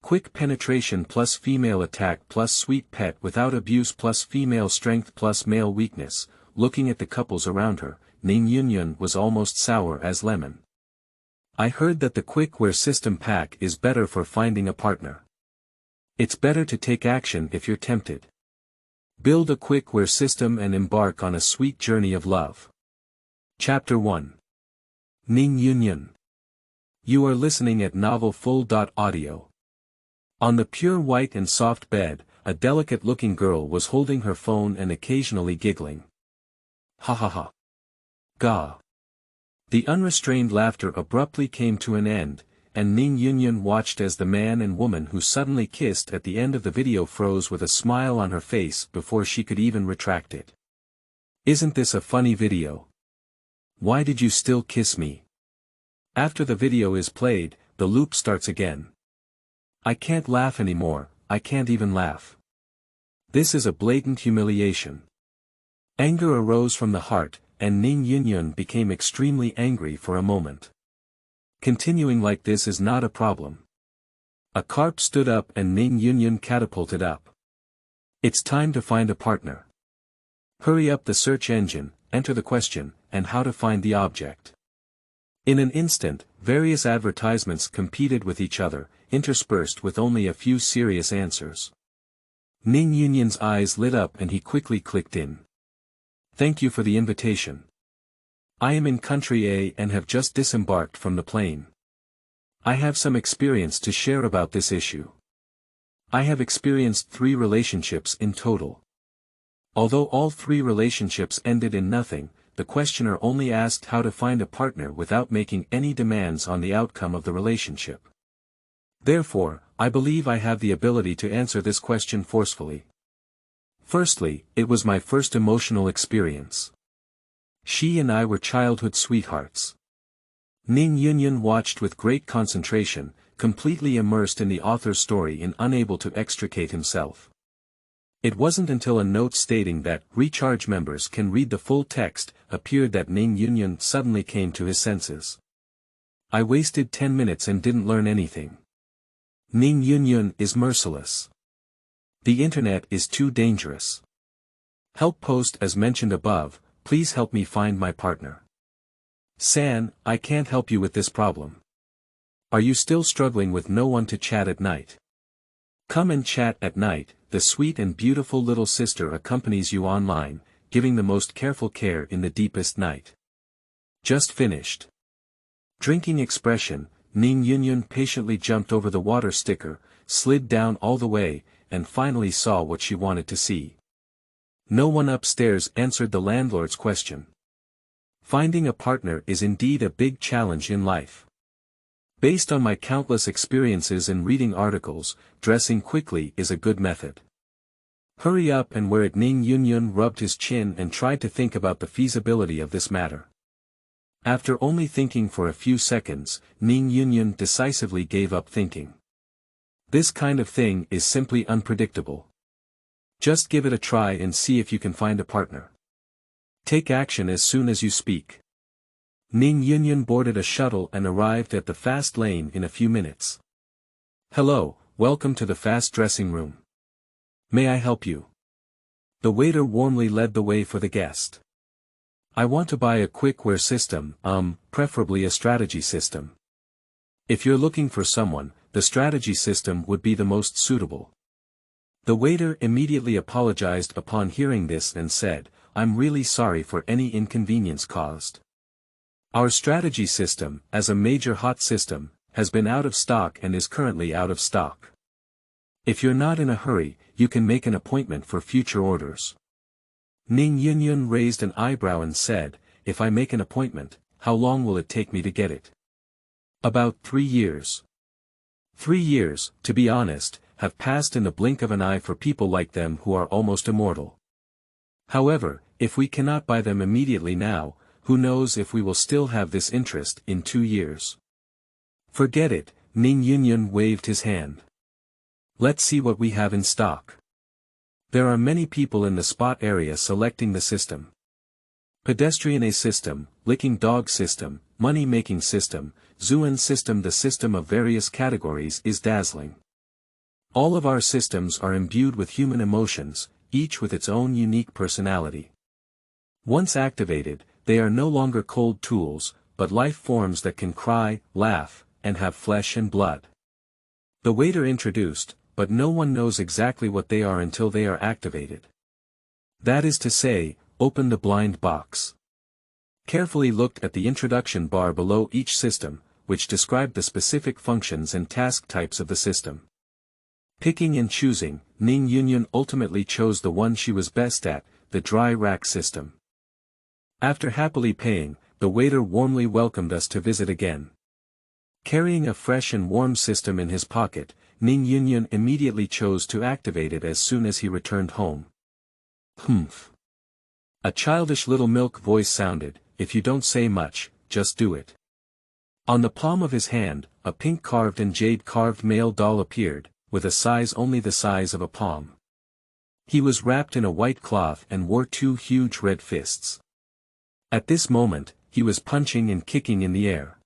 Quick penetration plus female attack plus sweet pet without abuse plus female strength plus male weakness. Looking at the couples around her, Ning Yunyun was almost sour as lemon. I heard that the quick wear system pack is better for finding a partner. It's better to take action if you're tempted. Build a quick wear system and embark on a sweet journey of love. Chapter 1. Ning Yunyun. You are listening at novelfull.audio. On the pure white and soft bed, a delicate-looking girl was holding her phone and occasionally giggling. Ha ha ha. Gah. The unrestrained laughter abruptly came to an end, and Ning Yunyun watched as the man and woman who suddenly kissed at the end of the video froze with a smile on her face before she could even retract it. Isn't this a funny video? Why did you still kiss me? After the video is played, the loop starts again. I can't laugh anymore, I can't even laugh. This is a blatant humiliation. Anger arose from the heart, and Ning Yunyun became extremely angry for a moment. Continuing like this is not a problem. A carp stood up and Ning Yunyun catapulted up. It's time to find a partner. Hurry up the search engine, enter the question, and how to find the object. In an instant, various advertisements competed with each other, interspersed with only a few serious answers. Ning Yunyun's eyes lit up and he quickly clicked in. Thank you for the invitation. I am in country A and have just disembarked from the plane. I have some experience to share about this issue. I have experienced 3 relationships in total. Although all 3 relationships ended in nothing, the questioner only asked how to find a partner without making any demands on the outcome of the relationship. Therefore, I believe I have the ability to answer this question forcefully. Firstly, it was my first emotional experience. She and I were childhood sweethearts. Ning Yunyun watched with great concentration, completely immersed in the author's story and unable to extricate himself. It wasn't until a note stating that Recharge members can read the full text appeared that Ning Yunyun suddenly came to his senses. I wasted 10 minutes and didn't learn anything. Ning Yunyun is merciless. The internet is too dangerous. Help post as mentioned above, please help me find my partner. San, I can't help you with this problem. Are you still struggling with no one to chat at night? Come and chat at night, the sweet and beautiful little sister accompanies you online, giving the most careful care in the deepest night. Just finished. Drinking expression, Ning Yunyun patiently jumped over the water sticker, slid down all the way, and finally saw what she wanted to see. No one upstairs answered the landlord's question. Finding a partner is indeed a big challenge in life. Based on my countless experiences in reading articles, dressing quickly is a good method. Hurry up and wear it. Ning Yunyun rubbed his chin and tried to think about the feasibility of this matter. After only thinking for a few seconds, Ning Yunyun decisively gave up thinking. This kind of thing is simply unpredictable. Just give it a try and see if you can find a partner. Take action as soon as you speak. Ning Yunyun boarded a shuttle and arrived at the fast lane in a few minutes. Hello, welcome to the fast dressing room. May I help you? The waiter warmly led the way for the guest. I want to buy a quick wear system, preferably a strategy system. If you're looking for someone, the strategy system would be the most suitable. The waiter immediately apologized upon hearing this and said, I'm really sorry for any inconvenience caused. Our strategy system, as a major hot system, has been out of stock and is currently out of stock. If you're not in a hurry, you can make an appointment for future orders. Ning Yunyun raised an eyebrow and said, if I make an appointment, how long will it take me to get it? About 3 years. 3 years, to be honest, have passed in the blink of an eye for people like them who are almost immortal. However, if we cannot buy them immediately now, who knows if we will still have this interest in 2 years. Forget it, Ning Yunyun waved his hand. Let's see what we have in stock. There are many people in the spot area selecting the system. Pedestrian A system, licking dog system, money-making system, Zuan system. The system of various categories is dazzling. All of our systems are imbued with human emotions, each with its own unique personality. Once activated, they are no longer cold tools, but life forms that can cry, laugh, and have flesh and blood. The waiter introduced, but no one knows exactly what they are until they are activated. That is to say, open the blind box. Carefully looked at the introduction bar below each system, which described the specific functions and task types of the system. Picking and choosing, Ning Yunyun ultimately chose the one she was best at, the dry rack system. After happily paying, the waiter warmly welcomed us to visit again. Carrying a fresh and warm system in his pocket, Ning Yunyun immediately chose to activate it as soon as he returned home. Humph. A childish little milk voice sounded, "If you don't say much, just do it." On the palm of his hand, a pink-carved and jade-carved male doll appeared, with a size only the size of a palm. He was wrapped in a white cloth and wore two huge red fists. At this moment, he was punching and kicking in the air.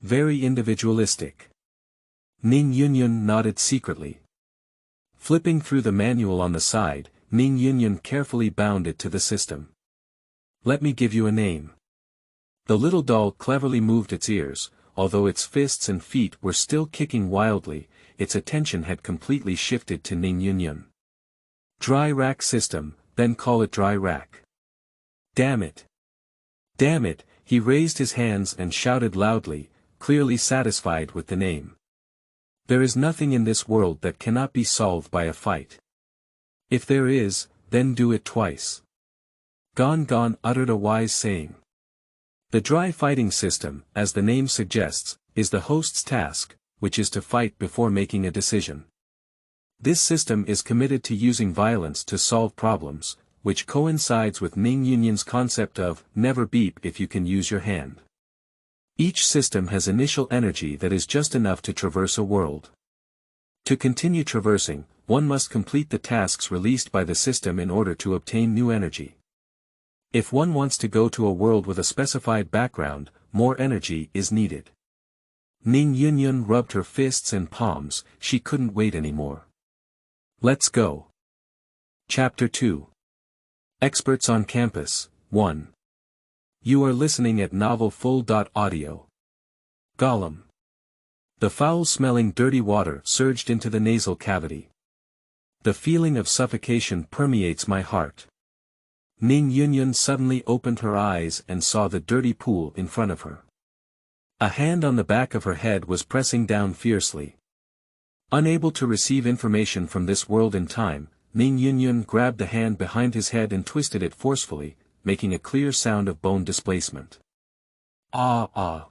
Very individualistic. Ning Yunyun nodded secretly. Flipping through the manual on the side, Ning Yunyun carefully bound it to the system. "Let me give you a name." The little doll cleverly moved its ears, although its fists and feet were still kicking wildly, its attention had completely shifted to Ning Yunyun. "Dry rack system, then call it dry rack." "Damn it! Damn it!" He raised his hands and shouted loudly, clearly satisfied with the name. There is nothing in this world that cannot be solved by a fight. If there is, then do it twice. Gon uttered a wise saying. The dry fighting system, as the name suggests, is the host's task, which is to fight before making a decision. This system is committed to using violence to solve problems, which coincides with Ning Yunyun's concept of, never beep if you can use your hand. Each system has initial energy that is just enough to traverse a world. To continue traversing, one must complete the tasks released by the system in order to obtain new energy. If one wants to go to a world with a specified background, more energy is needed. Ning Yunyun rubbed her fists and palms, she couldn't wait anymore. Let's go. Chapter 2. Experts on Campus, 1. You are listening at novelfull.audio. Gollum. The foul-smelling dirty water surged into the nasal cavity. The feeling of suffocation permeates my heart. Ning Yunyun suddenly opened her eyes and saw the dirty pool in front of her. A hand on the back of her head was pressing down fiercely. Unable to receive information from this world in time, Ning Yunyun grabbed the hand behind his head and twisted it forcefully, making a clear sound of bone displacement. "Ah ah."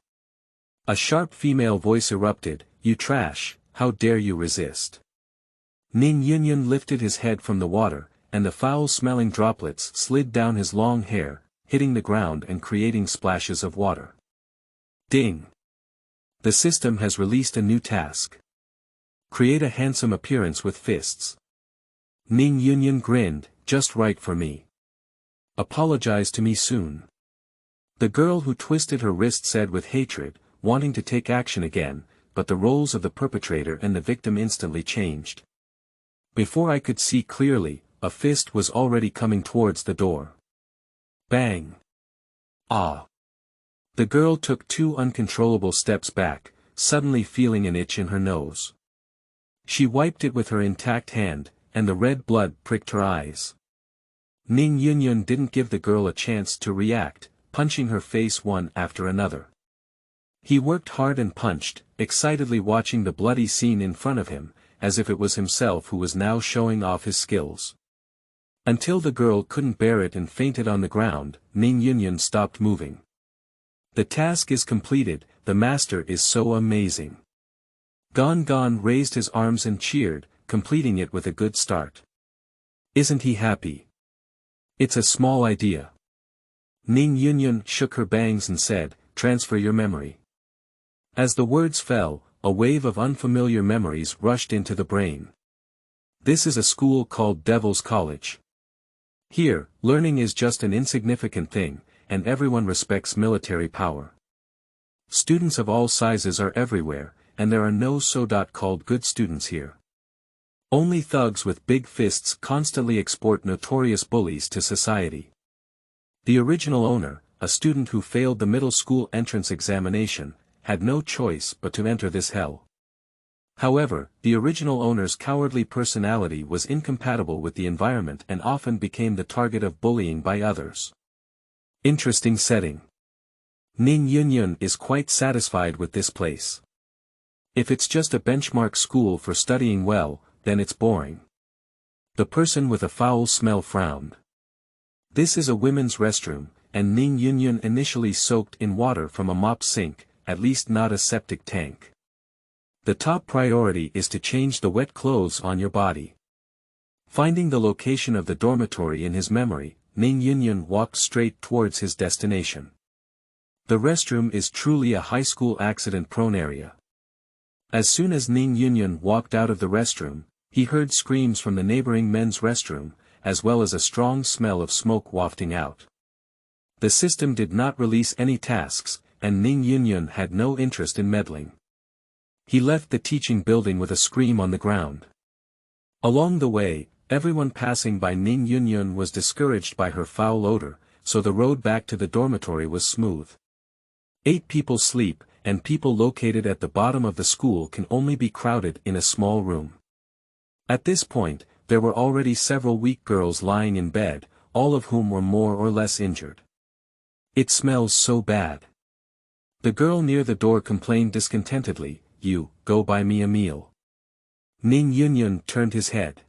A sharp female voice erupted, "You trash, how dare you resist." Ning Yunyun lifted his head from the water, and the foul-smelling droplets slid down his long hair, hitting the ground and creating splashes of water. Ding! The system has released a new task. Create a handsome appearance with fists. Ning Yunyun grinned, "Just right for me. Apologize to me soon." The girl who twisted her wrist said with hatred, wanting to take action again, but the roles of the perpetrator and the victim instantly changed. Before I could see clearly, a fist was already coming towards the door. Bang! Ah! The girl took 2 uncontrollable steps back, suddenly feeling an itch in her nose. She wiped it with her intact hand, and the red blood pricked her eyes. Ning Yunyun didn't give the girl a chance to react, punching her face one after another. He worked hard and punched, excitedly watching the bloody scene in front of him, as if it was himself who was now showing off his skills. Until the girl couldn't bear it and fainted on the ground, Ning Yunyun stopped moving. The task is completed, the master is so amazing. Gon raised his arms and cheered, completing it with a good start. Isn't he happy? It's a small idea. Ning Yunyun shook her bangs and said, "Transfer your memory." As the words fell, a wave of unfamiliar memories rushed into the brain. This is a school called Devil's College. Here, learning is just an insignificant thing, and everyone respects military power. Students of all sizes are everywhere, and there are no so-called good students here. Only thugs with big fists constantly export notorious bullies to society. The original owner, a student who failed the middle school entrance examination, had no choice but to enter this hell. However, the original owner's cowardly personality was incompatible with the environment and often became the target of bullying by others. Interesting setting. Ning Yunyun is quite satisfied with this place. If it's just a benchmark school for studying well, then it's boring. The person with a foul smell frowned. This is a women's restroom, and Ning Yunyun initially soaked in water from a mop sink, at least not a septic tank. The top priority is to change the wet clothes on your body. Finding the location of the dormitory in his memory, Ning Yunyun walked straight towards his destination. The restroom is truly a high school accident-prone area. As soon as Ning Yunyun walked out of the restroom, he heard screams from the neighboring men's restroom, as well as a strong smell of smoke wafting out. The system did not release any tasks, and Ning Yunyun had no interest in meddling. He left the teaching building with a scream on the ground. Along the way, everyone passing by Ning Yunyun was discouraged by her foul odor, so the road back to the dormitory was smooth. 8 people sleep, and people located at the bottom of the school can only be crowded in a small room. At this point, there were already several weak girls lying in bed, all of whom were more or less injured. It smells so bad. The girl near the door complained discontentedly, "You, go buy me a meal." Ning Yunyun turned his head.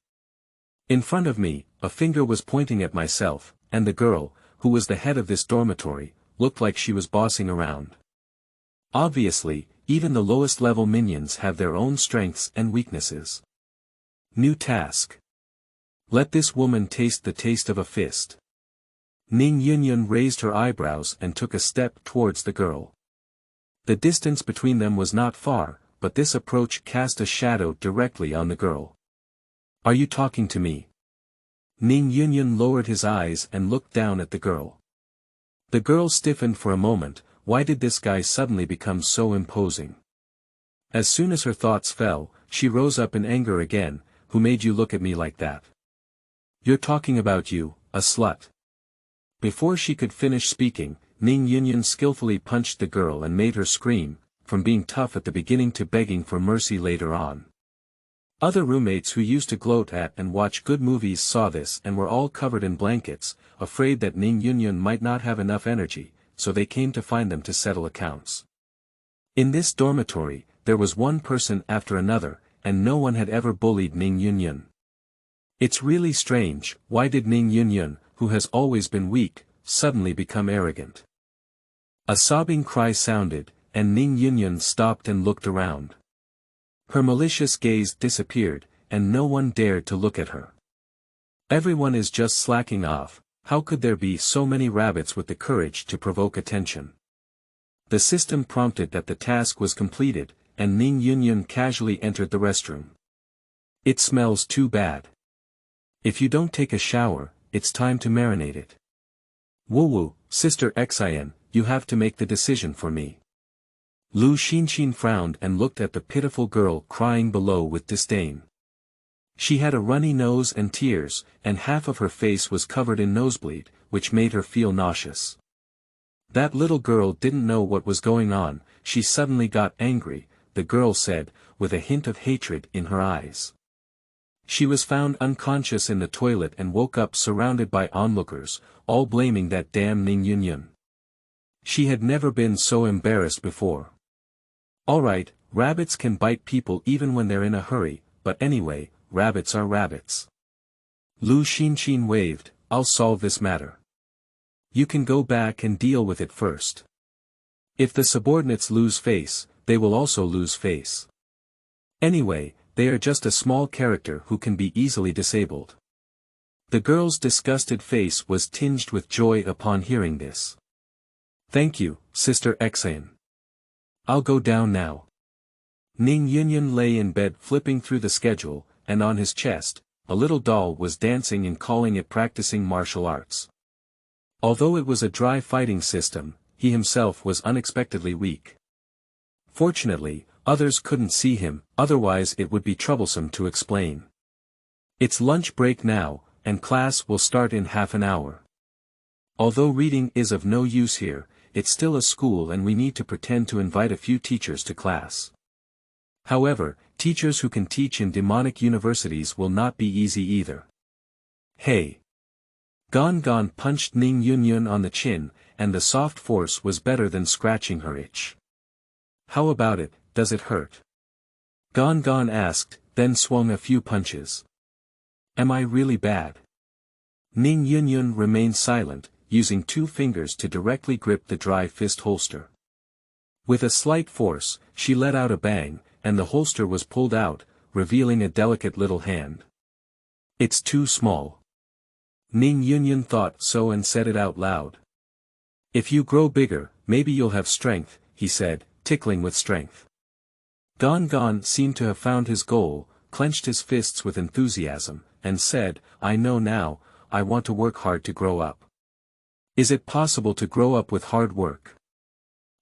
In front of me, a finger was pointing at myself, and the girl, who was the head of this dormitory, looked like she was bossing around. Obviously, even the lowest level minions have their own strengths and weaknesses. New task. Let this woman taste the taste of a fist. Ning Yunyun raised her eyebrows and took a step towards the girl. The distance between them was not far, but this approach cast a shadow directly on the girl. "Are you talking to me?" Ning Yunyun lowered his eyes and looked down at the girl. The girl stiffened for a moment. Why did this guy suddenly become so imposing? As soon as her thoughts fell, she rose up in anger again. "Who made you look at me like that? You're talking about you, a slut." Before she could finish speaking, Ning Yunyun skillfully punched the girl and made her scream, from being tough at the beginning to begging for mercy later on. Other roommates who used to gloat at and watch good movies saw this and were all covered in blankets, afraid that Ning Yunyun might not have enough energy, so they came to find them to settle accounts. In this dormitory, there was one person after another, and no one had ever bullied Ning Yunyun. It's really strange, why did Ning Yunyun, who has always been weak, suddenly become arrogant? A sobbing cry sounded, and Ning Yunyun stopped and looked around. Her malicious gaze disappeared, and no one dared to look at her. Everyone is just slacking off. How could there be so many rabbits with the courage to provoke attention? The system prompted that the task was completed, and Ning Yunyun casually entered the restroom. "It smells too bad. If you don't take a shower, it's time to marinate it." "Woo-woo, Sister Xian, you have to make the decision for me." Lu Xinxin frowned and looked at the pitiful girl crying below with disdain. She had a runny nose and tears, and half of her face was covered in nosebleed, which made her feel nauseous. That little girl didn't know what was going on. She suddenly got angry, the girl said, with a hint of hatred in her eyes. She was found unconscious in the toilet and woke up surrounded by onlookers, all blaming that damn Ning Yunyun. She had never been so embarrassed before. Alright, rabbits can bite people even when they're in a hurry, but anyway, rabbits are rabbits. Lu Xinxin waved, "I'll solve this matter. You can go back and deal with it first. If the subordinates lose face, they will also lose face. Anyway, they are just a small character who can be easily disabled." The girl's disgusted face was tinged with joy upon hearing this. "Thank you, Sister Xian. I'll go down now." Ning Yunyun lay in bed flipping through the schedule, and on his chest, a little doll was dancing and calling it practicing martial arts. Although it was a dry fighting system, he himself was unexpectedly weak. Fortunately, others couldn't see him, otherwise it would be troublesome to explain. It's lunch break now, and class will start in half an hour. Although reading is of no use here, it's still a school and we need to pretend to invite a few teachers to class. However, teachers who can teach in demonic universities will not be easy either. Hey! Gon Gon punched Ning Yunyun on the chin, and the soft force was better than scratching her itch. How about it, does it hurt? Gon Gon asked, then swung a few punches. Am I really bad? Ning Yunyun remained silent, using 2 fingers to directly grip the dry fist holster. With a slight force, she let out a bang, and the holster was pulled out, revealing a delicate little hand. It's too small. Ning Yunyun thought so and said it out loud. If you grow bigger, maybe you'll have strength, he said, tickling with strength. Gon Gon seemed to have found his goal, clenched his fists with enthusiasm, and said, I know now, I want to work hard to grow up. Is it possible to grow up with hard work?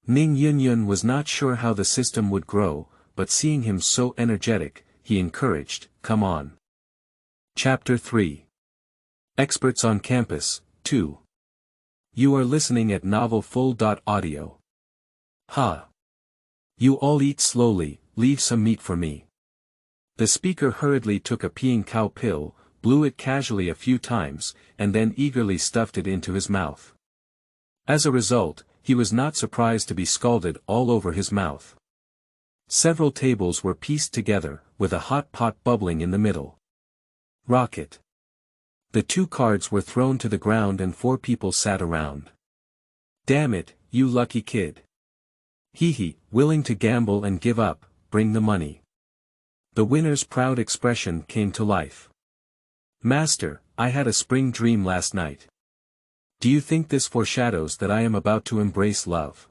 Ning Yunyun was not sure how the system would grow, but seeing him so energetic, he encouraged, come on. Chapter 3. Experts on Campus, 2. You are listening at novelfull.audio. Ha! You all eat slowly, leave some meat for me. The speaker hurriedly took a peeing cow pill, blew it casually a few times, and then eagerly stuffed it into his mouth. As a result, he was not surprised to be scalded all over his mouth. Several tables were pieced together, with a hot pot bubbling in the middle. Rocket. The 2 cards were thrown to the ground and 4 people sat around. Damn it, you lucky kid. Hee, willing to gamble and give up, bring the money. The winner's proud expression came to life. Master, I had a spring dream last night. Do you think this foreshadows that I am about to embrace love?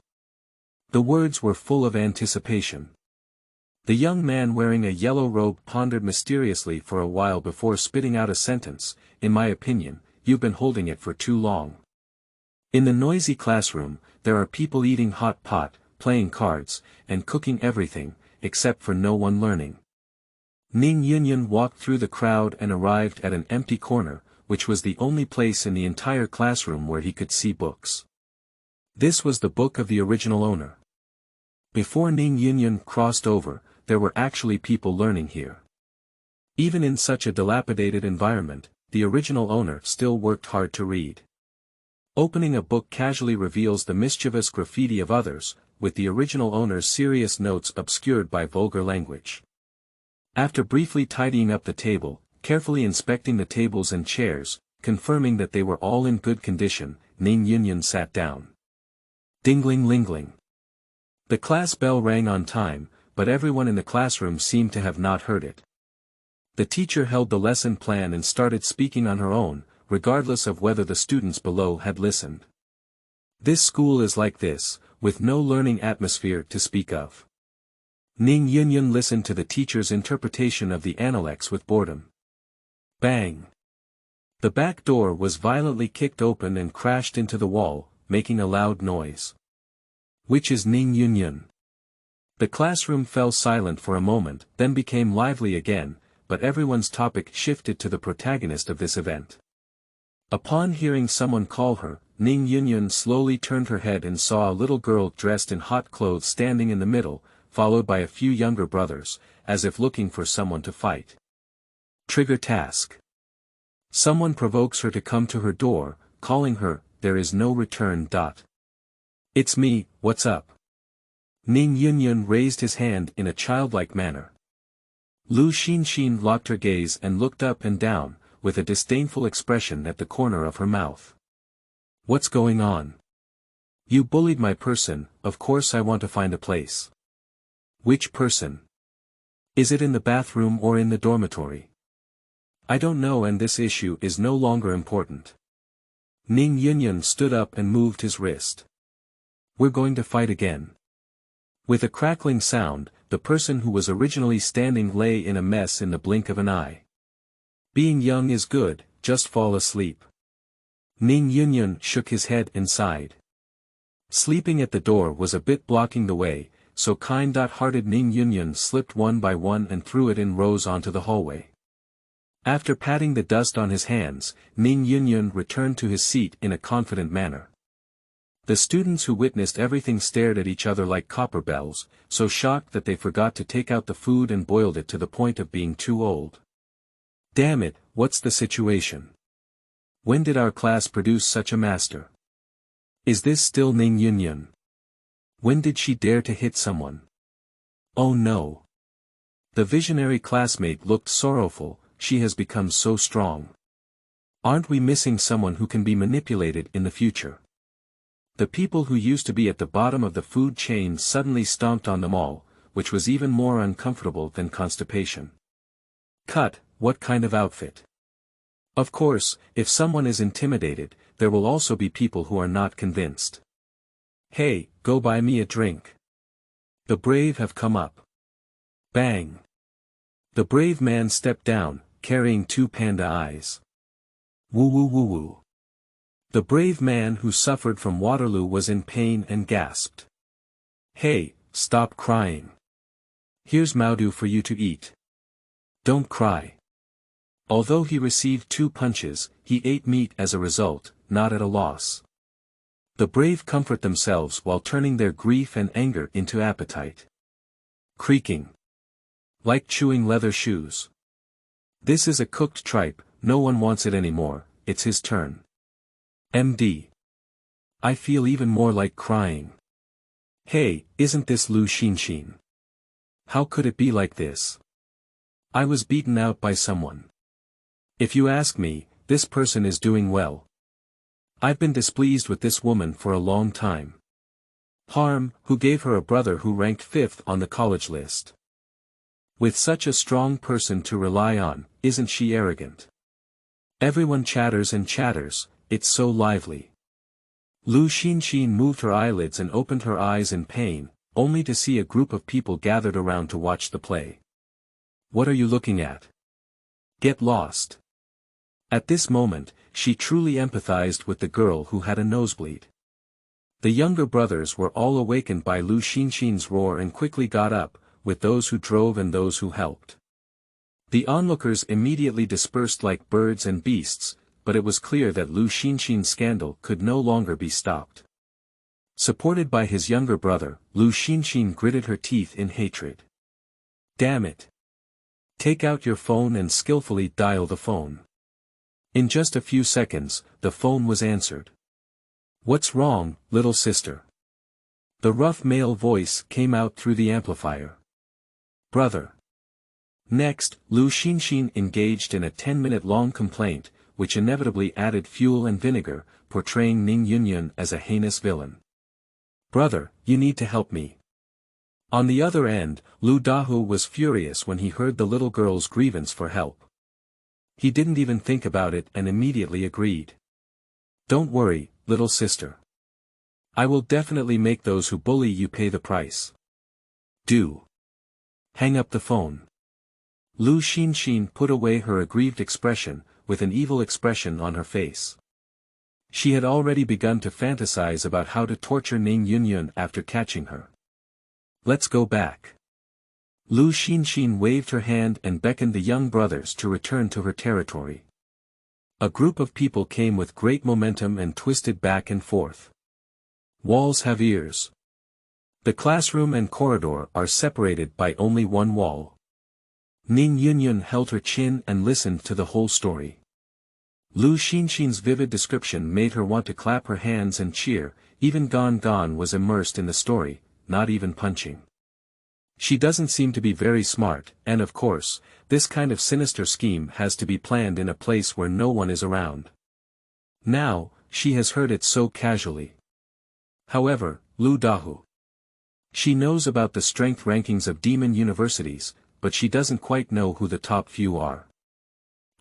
The words were full of anticipation. The young man wearing a yellow robe pondered mysteriously for a while before spitting out a sentence, in my opinion, you've been holding it for too long. In the noisy classroom, there are people eating hot pot, playing cards, and cooking everything, except for no one learning. Ning Yunyun walked through the crowd and arrived at an empty corner, which was the only place in the entire classroom where he could see books. This was the book of the original owner. Before Ning Yunyun crossed over, there were actually people learning here. Even in such a dilapidated environment, the original owner still worked hard to read. Opening a book casually reveals the mischievous graffiti of others, with the original owner's serious notes obscured by vulgar language. After briefly tidying up the table, carefully inspecting the tables and chairs, confirming that they were all in good condition, Ning Yunyun sat down. Dingling-lingling. The class bell rang on time, but everyone in the classroom seemed to have not heard it. The teacher held the lesson plan and started speaking on her own, regardless of whether the students below had listened. This school is like this, with no learning atmosphere to speak of. Ning Yunyun listened to the teacher's interpretation of the analects with boredom. Bang! The back door was violently kicked open and crashed into the wall, making a loud noise. Which is Ning Yunyun? The classroom fell silent for a moment, then became lively again, but everyone's topic shifted to the protagonist of this event. Upon hearing someone call her, Ning Yunyun slowly turned her head and saw a little girl dressed in hot clothes standing in the middle, followed by a few younger brothers, as if looking for someone to fight. Trigger task. Someone provokes her to come to her door, calling her, there is no return. It's me, what's up? Ning Yunyun raised his hand in a childlike manner. Lu Xinxin locked her gaze and looked up and down, with a disdainful expression at the corner of her mouth. What's going on? You bullied my person, of course I want to find a place. Which person? Is it in the bathroom or in the dormitory? I don't know, and this issue is no longer important. Ning Yunyun stood up and moved his wrist. We're going to fight again. With a crackling sound, the person who was originally standing lay in a mess in the blink of an eye. Being young is good, just fall asleep. Ning Yunyun shook his head and sighed. Sleeping at the door was a bit blocking the way, so kind-hearted Ning Yunyun slipped one by one and threw it in rows onto the hallway. After patting the dust on his hands, Ning Yunyun returned to his seat in a confident manner. The students who witnessed everything stared at each other like copper bells, so shocked that they forgot to take out the food and boiled it to the point of being too old. Damn it, what's the situation? When did our class produce such a master? Is this still Ning Yunyun? When did she dare to hit someone? Oh no. The visionary classmate looked sorrowful. She has become so strong. Aren't we missing someone who can be manipulated in the future? The people who used to be at the bottom of the food chain suddenly stomped on them all, which was even more uncomfortable than constipation. Cut, what kind of outfit? Of course, if someone is intimidated, there will also be people who are not convinced. Hey, go buy me a drink. The brave have come up. Bang. The brave man stepped down, carrying 2 panda eyes. Woo woo woo woo. The brave man who suffered from Waterloo was in pain and gasped. Hey, stop crying. Here's Maudu for you to eat. Don't cry. Although he received 2 punches, he ate meat as a result, not at a loss. The brave comfort themselves while turning their grief and anger into appetite. Creaking. Like chewing leather shoes. This is a cooked tripe, no one wants it anymore, it's his turn. MD. I feel even more like crying. Hey, isn't this Lu Xinxin? How could it be like this? I was beaten out by someone. If you ask me, this person is doing well. I've been displeased with this woman for a long time. Harm, who gave her a brother who ranked 5th on the college list. With such a strong person to rely on, isn't she arrogant? Everyone chatters and chatters, it's so lively. Lu Xinxin moved her eyelids and opened her eyes in pain, only to see a group of people gathered around to watch the play. What are you looking at? Get lost. At this moment, she truly empathized with the girl who had a nosebleed. The younger brothers were all awakened by Lu Xinxin's roar and quickly got up, with those who drove and those who helped. The onlookers immediately dispersed like birds and beasts, but it was clear that Lu Xinxin's scandal could no longer be stopped. Supported by his younger brother, Lu Xinxin gritted her teeth in hatred. Damn it! Take out your phone and skillfully dial the phone. In just a few seconds, the phone was answered. What's wrong, little sister? The rough male voice came out through the amplifier. Brother. Next, Lu Xinxin engaged in a 10-minute-long complaint, which inevitably added fuel and vinegar, portraying Ning Yunyun as a heinous villain. Brother, you need to help me. On the other end, Lu Dahu was furious when he heard the little girl's grievance for help. He didn't even think about it and immediately agreed. Don't worry, little sister. I will definitely make those who bully you pay the price. Do. Hang up the phone. Lu Xinxin put away her aggrieved expression, with an evil expression on her face. She had already begun to fantasize about how to torture Ning Yunyun after catching her. Let's go back. Lu Xinxin waved her hand and beckoned the young brothers to return to her territory. A group of people came with great momentum and twisted back and forth. Walls have ears. The classroom and corridor are separated by only one wall. Ning Yunyun held her chin and listened to the whole story. Lu Xinxin's vivid description made her want to clap her hands and cheer. Even Gon Gon was immersed in the story, not even punching. She doesn't seem to be very smart, and of course, this kind of sinister scheme has to be planned in a place where no one is around. Now, she has heard it so casually. However, Lu Dahu. She knows about the strength rankings of demon universities, but she doesn't quite know who the top few are.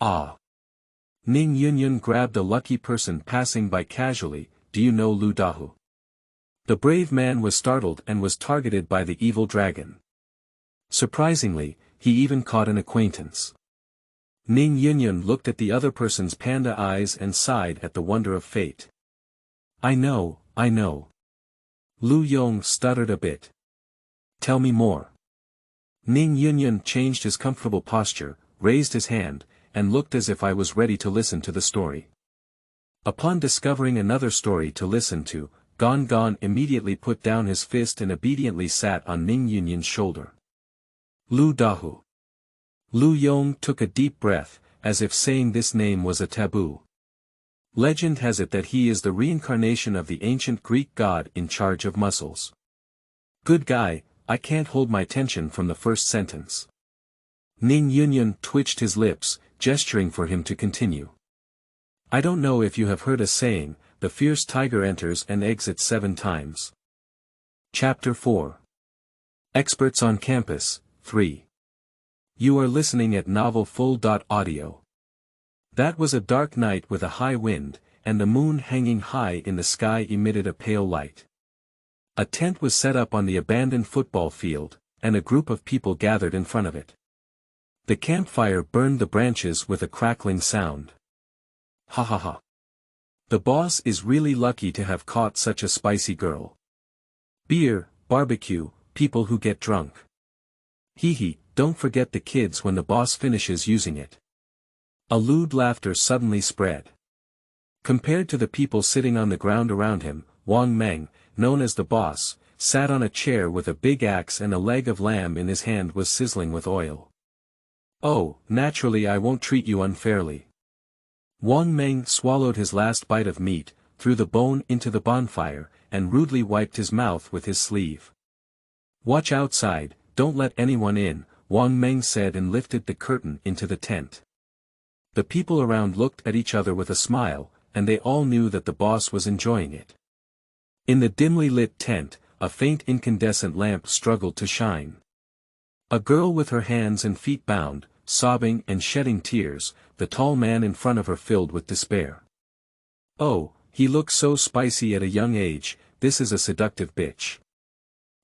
Ah. Ning Yunyun grabbed a lucky person passing by casually. Do you know Lu Dahu? The brave man was startled and was targeted by the evil dragon. Surprisingly, he even caught an acquaintance. Ning Yunyun looked at the other person's panda eyes and sighed at the wonder of fate. I know. Lu Yong stuttered a bit. Tell me more. Ning Yunyun changed his comfortable posture, raised his hand, and looked as if I was ready to listen to the story. Upon discovering another story to listen to, Gon immediately put down his fist and obediently sat on Ning Yunyun's shoulder. Lu Dahu. Lu Yong took a deep breath, as if saying this name was a taboo. Legend has it that he is the reincarnation of the ancient Greek god in charge of muscles. Good guy, I can't hold my tension from the first sentence. Ning Yunyun twitched his lips, gesturing for him to continue. I don't know if you have heard a saying, the fierce tiger enters and exits 7 times. Chapter 4. Experts on Campus, 3. You are listening at novelfull.audio. That was a dark night with a high wind, and the moon hanging high in the sky emitted a pale light. A tent was set up on the abandoned football field, and a group of people gathered in front of it. The campfire burned the branches with a crackling sound. Ha ha ha. The boss is really lucky to have caught such a spicy girl. Beer, barbecue, people who get drunk. Hee hee, don't forget the kids when the boss finishes using it. A lewd laughter suddenly spread. Compared to the people sitting on the ground around him, Wang Meng, known as the boss, sat on a chair with a big axe and a leg of lamb in his hand was sizzling with oil. Oh, naturally I won't treat you unfairly. Wang Meng swallowed his last bite of meat, threw the bone into the bonfire, and rudely wiped his mouth with his sleeve. Watch outside, don't let anyone in, Wang Meng said and lifted the curtain into the tent. The people around looked at each other with a smile, and they all knew that the boss was enjoying it. In the dimly lit tent, a faint incandescent lamp struggled to shine. A girl with her hands and feet bound, sobbing and shedding tears, the tall man in front of her filled with despair. Oh, he looks so spicy at a young age, this is a seductive bitch.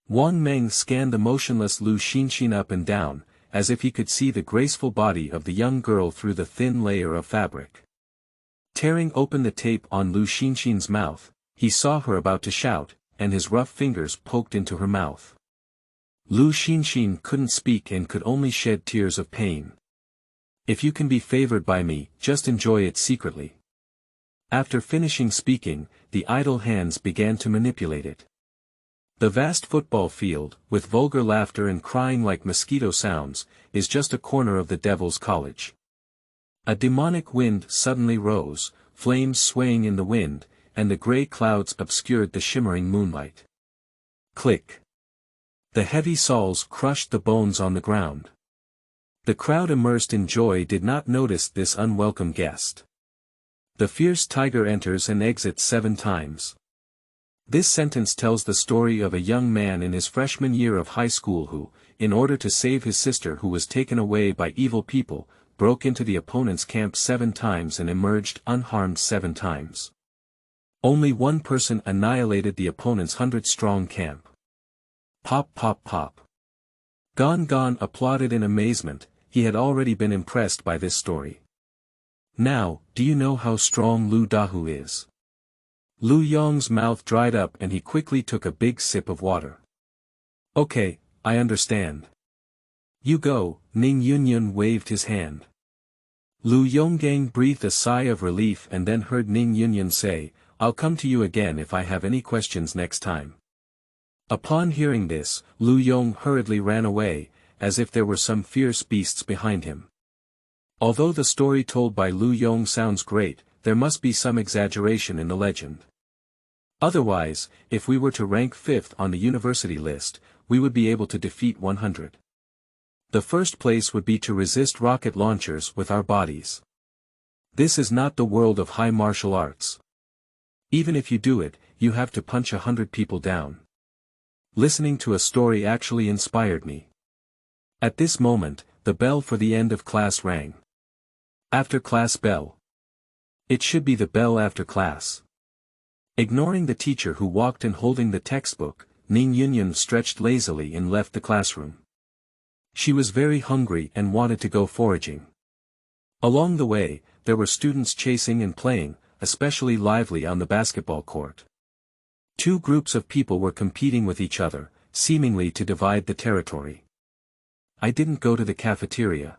Wang Meng scanned the motionless Lu Xinxin up and down, as if he could see the graceful body of the young girl through the thin layer of fabric. Tearing open the tape on Lu Xinxin's mouth, he saw her about to shout, and his rough fingers poked into her mouth. Lu Xinxin couldn't speak and could only shed tears of pain. If you can be favored by me, just enjoy it secretly. After finishing speaking, the idle hands began to manipulate it. The vast football field, with vulgar laughter and crying like mosquito sounds, is just a corner of the Devil's College. A demonic wind suddenly rose, flames swaying in the wind, and the grey clouds obscured the shimmering moonlight. Click. The heavy soles crushed the bones on the ground. The crowd immersed in joy did not notice this unwelcome guest. The fierce tiger enters and exits 7 times. This sentence tells the story of a young man in his freshman year of high school who, in order to save his sister who was taken away by evil people, broke into the opponent's camp 7 times and emerged unharmed 7 times. Only one person annihilated the opponent's 100-strong camp. Pop pop pop. Gon applauded in amazement, he had already been impressed by this story. Now, do you know how strong Lu Dahu is? Lu Yong's mouth dried up and he quickly took a big sip of water. Okay, I understand. You go, Ning Yunyun waved his hand. Lu Yonggang breathed a sigh of relief and then heard Ning Yunyun say, I'll come to you again if I have any questions next time. Upon hearing this, Lu Yong hurriedly ran away, as if there were some fierce beasts behind him. Although the story told by Lu Yong sounds great, there must be some exaggeration in the legend. Otherwise, if we were to rank 5th on the university list, we would be able to defeat 100. The first place would be to resist rocket launchers with our bodies. This is not the world of high martial arts. Even if you do it, you have to punch 100 people down. Listening to a story actually inspired me. At this moment, the bell for the end of class rang. After class bell. It should be the bell after class. Ignoring the teacher who walked in holding the textbook, Ning Yunyun stretched lazily and left the classroom. She was very hungry and wanted to go foraging. Along the way, there were students chasing and playing, especially lively on the basketball court. 2 groups of people were competing with each other, seemingly to divide the territory. I didn't go to the cafeteria.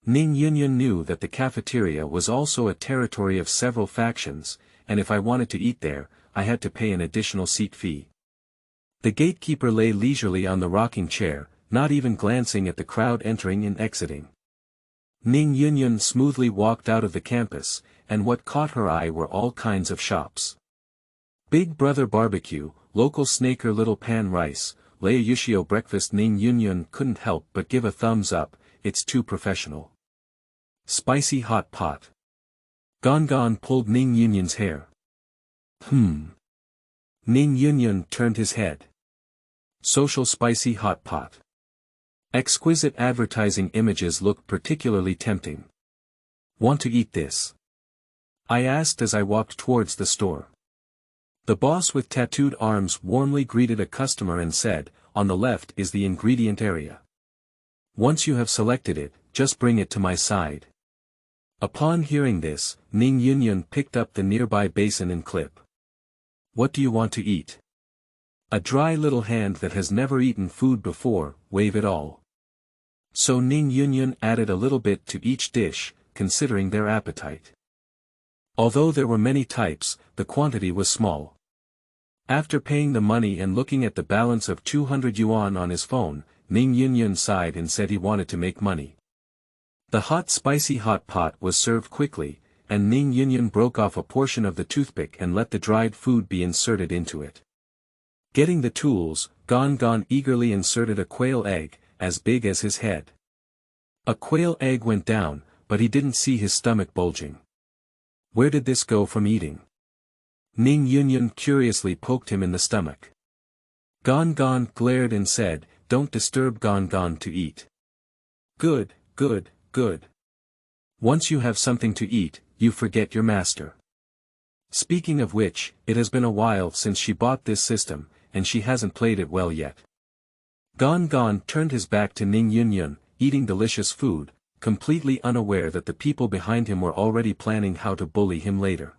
Ning Yunyun knew that the cafeteria was also a territory of several factions, and if I wanted to eat there, I had to pay an additional seat fee. The gatekeeper lay leisurely on the rocking chair, not even glancing at the crowd entering and exiting. Ning Yunyun smoothly walked out of the campus, and what caught her eye were all kinds of shops. Big Brother Barbecue, local Snaker Little Pan Rice, Lea Yushio Breakfast. Ning Yunyun couldn't help but give a thumbs up, it's too professional. Spicy Hot Pot. Gon pulled Ning Yunyun's hair. Ning Yunyun turned his head. Social Spicy Hot Pot. Exquisite advertising images looked particularly tempting. Want to eat this? I asked as I walked towards the store. The boss with tattooed arms warmly greeted a customer and said, on the left is the ingredient area. Once you have selected it, just bring it to my side. Upon hearing this, Ning Yunyun picked up the nearby basin and clip. What do you want to eat? A dry little hand that has never eaten food before, wave it all. So Ning Yunyun added a little bit to each dish, considering their appetite. Although there were many types, the quantity was small. After paying the money and looking at the balance of 200 yuan on his phone, Ning Yunyun sighed and said he wanted to make money. The hot spicy hot pot was served quickly, and Ning Yunyun broke off a portion of the toothpick and let the dried food be inserted into it. Getting the tools, Gon eagerly inserted a quail egg, as big as his head. A quail egg went down, but he didn't see his stomach bulging. Where did this go from eating? Ning Yunyun curiously poked him in the stomach. Gon glared and said, don't disturb Gon to eat. Good. Once you have something to eat, you forget your master. Speaking of which, it has been a while since she bought this system, and she hasn't played it well yet. Gon turned his back to Ning Yunyun, eating delicious food, completely unaware that the people behind him were already planning how to bully him later.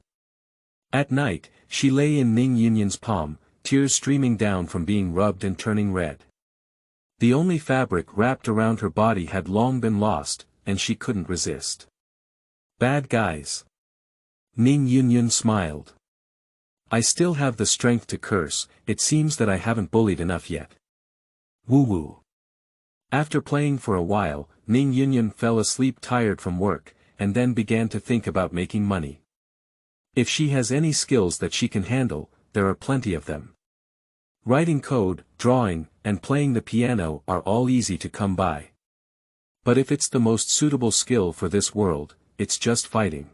At night, she lay in Ning Yunyun's palm, tears streaming down from being rubbed and turning red. The only fabric wrapped around her body had long been lost, and she couldn't resist. Bad guys. Ning Yunyun smiled. I still have the strength to curse, it seems that I haven't bullied enough yet. Woo. After playing for a while, Ning Yunyun fell asleep tired from work, and then began to think about making money. If she has any skills that she can handle, there are plenty of them. Writing code, drawing, and playing the piano are all easy to come by. But if it's the most suitable skill for this world, it's just fighting.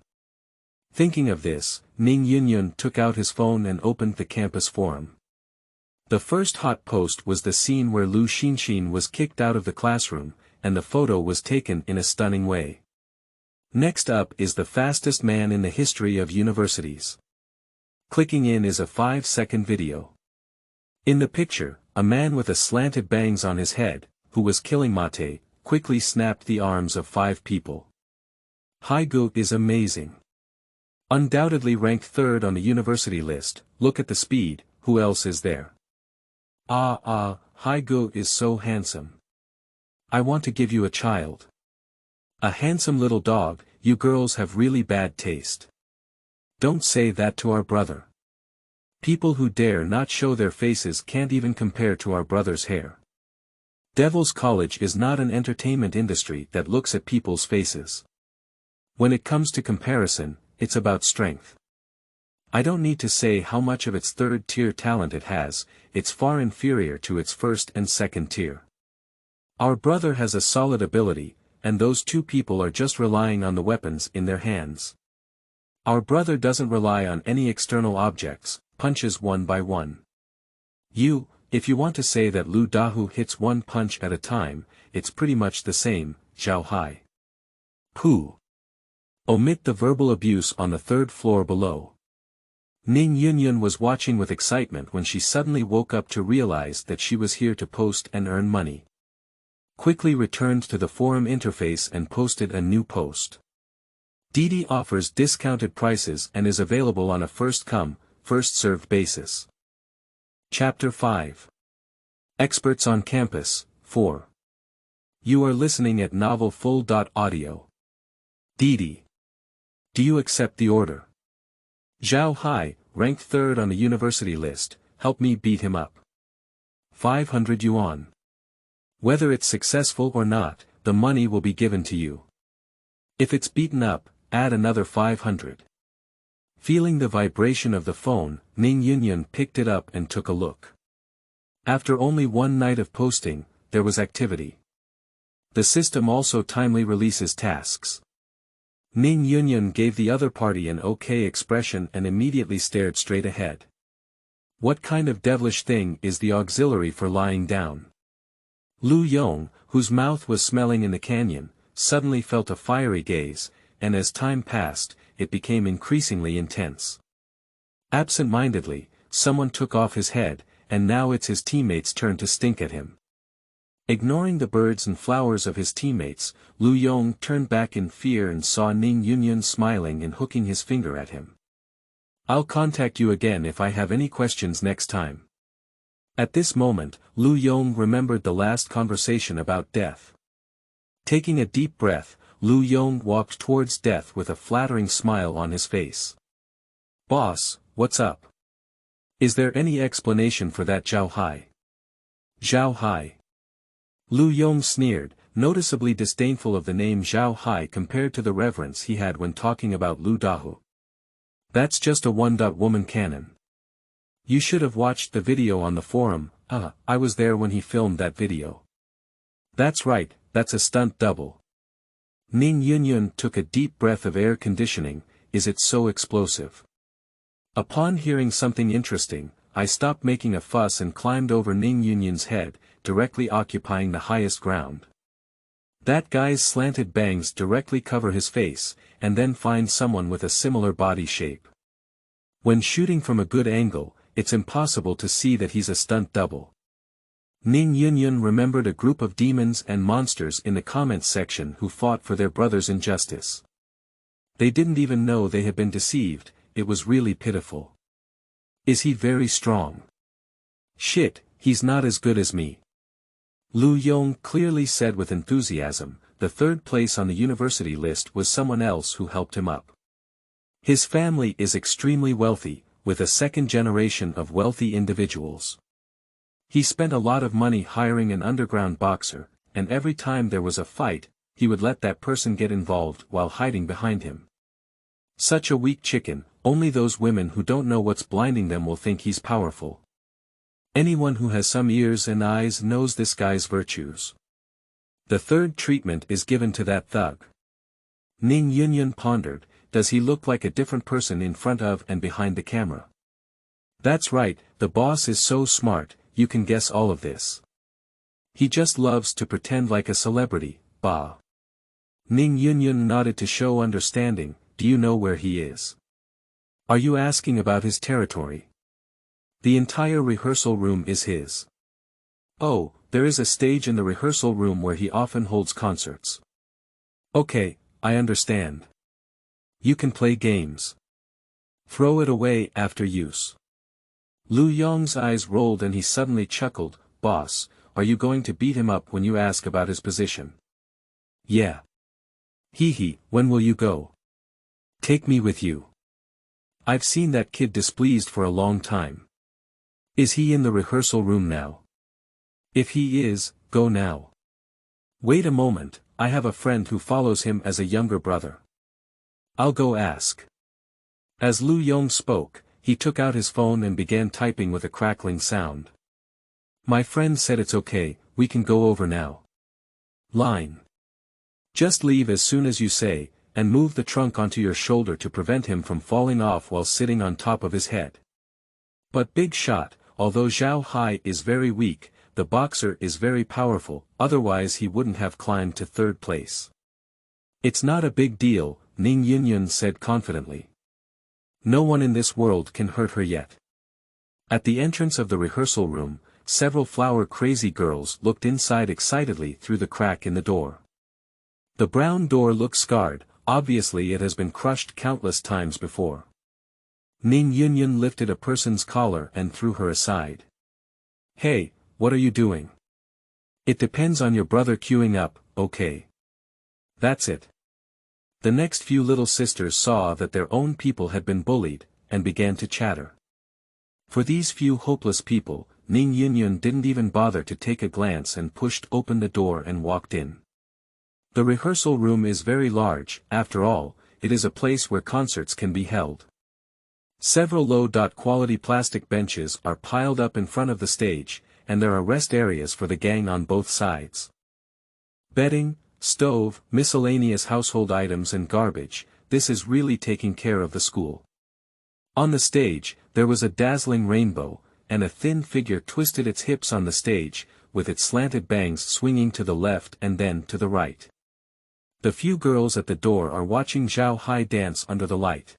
Thinking of this, Ning Yunyun took out his phone and opened the campus forum. The first hot post was the scene where Lu Xinxin was kicked out of the classroom, and the photo was taken in a stunning way. Next up is the fastest man in the history of universities. Clicking in is a 5-second video. In the picture, a man with a slanted bangs on his head, who was killing mate, quickly snapped the arms of 5 people. Haigu is amazing. Undoubtedly ranked 3rd on the university list, look at the speed, who else is there? Haigu is so handsome. I want to give you a child. A handsome little dog, you girls have really bad taste. Don't say that to our brother. People who dare not show their faces can't even compare to our brother's hair. Devil's College is not an entertainment industry that looks at people's faces. When it comes to comparison, it's about strength. I don't need to say how much of its 3rd-tier talent it has, it's far inferior to its 1st and 2nd tier. Our brother has a solid ability, and those 2 people are just relying on the weapons in their hands. Our brother doesn't rely on any external objects, punches one by one. If you want to say that Lu Dahu hits 1 punch at a time, it's pretty much the same, Zhao Hai. Pooh. Omit the verbal abuse on the 3rd floor below. Ning Yunyun was watching with excitement when she suddenly woke up to realize that she was here to post and earn money. Quickly returned to the forum interface and posted a new post. Didi offers discounted prices and is available on a first-come, first-served basis. Chapter 5. Experts on Campus, 4. You are listening at novelfull.audio. Didi. Do you accept the order? Zhao Hai, ranked third on the university list, help me beat him up. 500 yuan. Whether it's successful or not, the money will be given to you. If it's beaten up, add another 500. Feeling the vibration of the phone, Ning Yunyun picked it up and took a look. After only one night of posting, there was activity. The system also timely releases tasks. Ning Yunyun gave the other party an okay expression and immediately stared straight ahead. What kind of devilish thing is the auxiliary for lying down? Lu Yong, whose mouth was smelling in the canyon, suddenly felt a fiery gaze, and as time passed, it became increasingly intense. Absent-mindedly, someone took off his head, and now it's his teammates' turn to stink at him. Ignoring the birds and flowers of his teammates, Lu Yong turned back in fear and saw Ning Yunyun smiling and hooking his finger at him. I'll contact you again if I have any questions next time. At this moment, Lu Yong remembered the last conversation about death. Taking a deep breath, Lu Yong walked towards death with a flattering smile on his face. Boss, what's up? Is there any explanation for that Zhao Hai? Zhao Hai. Lu Yong sneered, noticeably disdainful of the name Zhao Hai compared to the reverence he had when talking about Lu Dahu. That's just a one-woman canon. You should have watched the video on the forum. I was there when he filmed that video. That's right, that's a stunt double. Ning Yunyun took a deep breath of air conditioning. Is it so explosive? Upon hearing something interesting, I stopped making a fuss and climbed over Ning Yunyun's head, directly occupying the highest ground. That guy's slanted bangs directly cover his face, and then find someone with a similar body shape. When shooting from a good angle, it's impossible to see that he's a stunt double. Ning Yunyun remembered a group of demons and monsters in the comments section who fought for their brother's injustice. They didn't even know they had been deceived. It was really pitiful. Is he very strong? Shit, he's not as good as me. Lu Yong clearly said with enthusiasm. The third place on the university list was someone else who helped him up. His family is extremely wealthy, with a second generation of wealthy individuals. He spent a lot of money hiring an underground boxer, and every time there was a fight, he would let that person get involved while hiding behind him. Such a weak chicken, only those women who don't know what's blinding them will think he's powerful. Anyone who has some ears and eyes knows this guy's virtues. The third treatment is given to that thug. Ning Yunyun pondered, does he look like a different person in front of and behind the camera? That's right, the boss is so smart, you can guess all of this. He just loves to pretend like a celebrity, bah. Ning Yunyun nodded to show understanding. Do you know where he is? Are you asking about his territory? The entire rehearsal room is his. Oh, there is a stage in the rehearsal room where he often holds concerts. Okay, I understand. You can play games. Throw it away after use. Lu Yong's eyes rolled and he suddenly chuckled. Boss, are you going to beat him up when you ask about his position? Yeah. Hee, when will you go? Take me with you. I've seen that kid displeased for a long time. Is he in the rehearsal room now? If he is, go now. Wait a moment, I have a friend who follows him as a younger brother. I'll go ask. As Lu Yong spoke, he took out his phone and began typing with a crackling sound. My friend said it's okay, we can go over now. Line. Just leave as soon as you say, and move the trunk onto your shoulder to prevent him from falling off while sitting on top of his head. But big shot, although Zhao Hai is very weak, the boxer is very powerful, otherwise he wouldn't have climbed to third place. It's not a big deal, Ning Yunyun said confidently. No one in this world can hurt her yet. At the entrance of the rehearsal room, several flower-crazy girls looked inside excitedly through the crack in the door. The brown door looked scarred, obviously it has been crushed countless times before. Ning Yunyun lifted a person's collar and threw her aside. Hey, what are you doing? It depends on your brother queuing up, okay. That's it. The next few little sisters saw that their own people had been bullied, and began to chatter. For these few hopeless people, Ning Yunyun didn't even bother to take a glance and pushed open the door and walked in. The rehearsal room is very large, after all, it is a place where concerts can be held. Several low-quality plastic benches are piled up in front of the stage, and there are rest areas for the gang on both sides. Bedding, stove, miscellaneous household items and garbage, this is really taking care of the school. On the stage, there was a dazzling rainbow, and a thin figure twisted its hips on the stage, with its slanted bangs swinging to the left and then to the right. The few girls at the door are watching Zhao Hai dance under the light.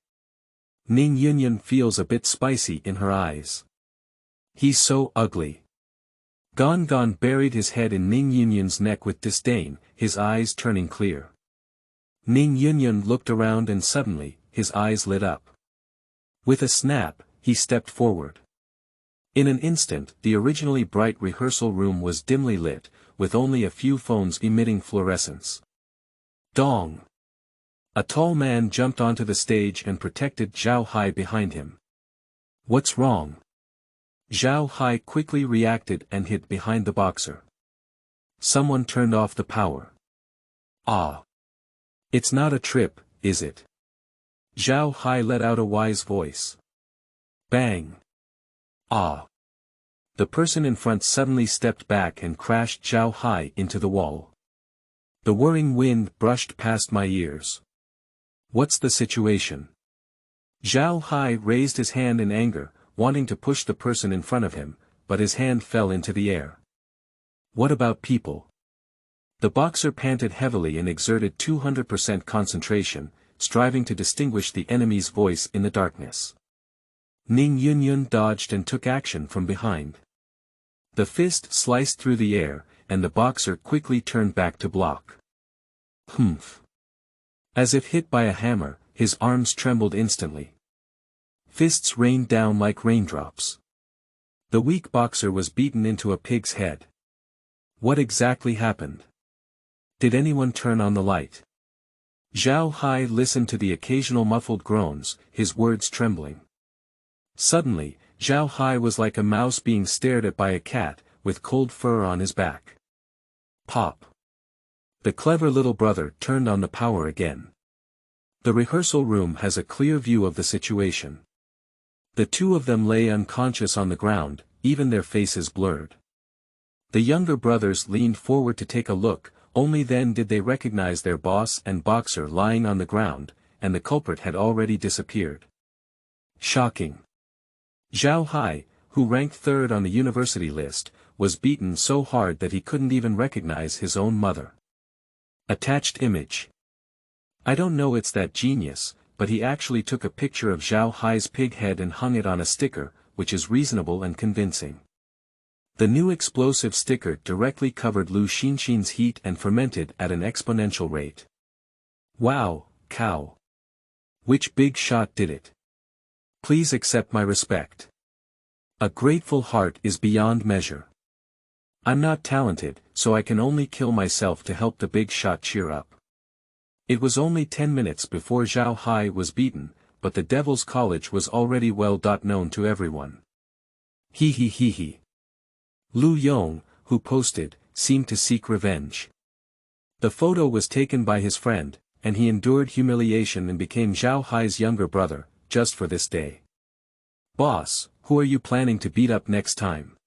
Ning Yunyun feels a bit spicy in her eyes. He's so ugly. Gon buried his head in Ning Yunyun's neck with disdain, his eyes turning clear. Ning Yunyun looked around and suddenly, his eyes lit up. With a snap, he stepped forward. In an instant, the originally bright rehearsal room was dimly lit, with only a few phones emitting fluorescence. Dong! A tall man jumped onto the stage and protected Zhao Hai behind him. What's wrong? Zhao Hai quickly reacted and hid behind the boxer. Someone turned off the power. Ah! It's not a trip, is it? Zhao Hai let out a wise voice. Bang! Ah! The person in front suddenly stepped back and crashed Zhao Hai into the wall. The whirring wind brushed past my ears. What's the situation? Zhao Hai raised his hand in anger, wanting to push the person in front of him, but his hand fell into the air. What about people? The boxer panted heavily and exerted 200% concentration, striving to distinguish the enemy's voice in the darkness. Ning Yunyun dodged and took action from behind. The fist sliced through the air, and the boxer quickly turned back to block. Humph! As if hit by a hammer, his arms trembled instantly. Fists rained down like raindrops. The weak boxer was beaten into a pig's head. What exactly happened? Did anyone turn on the light? Zhao Hai listened to the occasional muffled groans, his words trembling. Suddenly, Zhao Hai was like a mouse being stared at by a cat, with cold fur on his back. Pop! The clever little brother turned on the power again. The rehearsal room has a clear view of the situation. The two of them lay unconscious on the ground, even their faces blurred. The younger brothers leaned forward to take a look, only then did they recognize their boss and boxer lying on the ground, and the culprit had already disappeared. Shocking. Zhao Hai, who ranked third on the university list, was beaten so hard that he couldn't even recognize his own mother. Attached image. I don't know, it's that genius, but he actually took a picture of Zhao Hai's pig head and hung it on a sticker, which is reasonable and convincing. The new explosive sticker directly covered Lu Xinxin's heat and fermented at an exponential rate. Wow, cow. Which big shot did it? Please accept my respect. A grateful heart is beyond measure. I'm not talented, so I can only kill myself to help the big shot cheer up. It was only 10 minutes before Zhao Hai was beaten, but the Devil's College was already well known to everyone. He. Lu Yong, who posted, seemed to seek revenge. The photo was taken by his friend, and he endured humiliation and became Zhao Hai's younger brother, just for this day. Boss, who are you planning to beat up next time?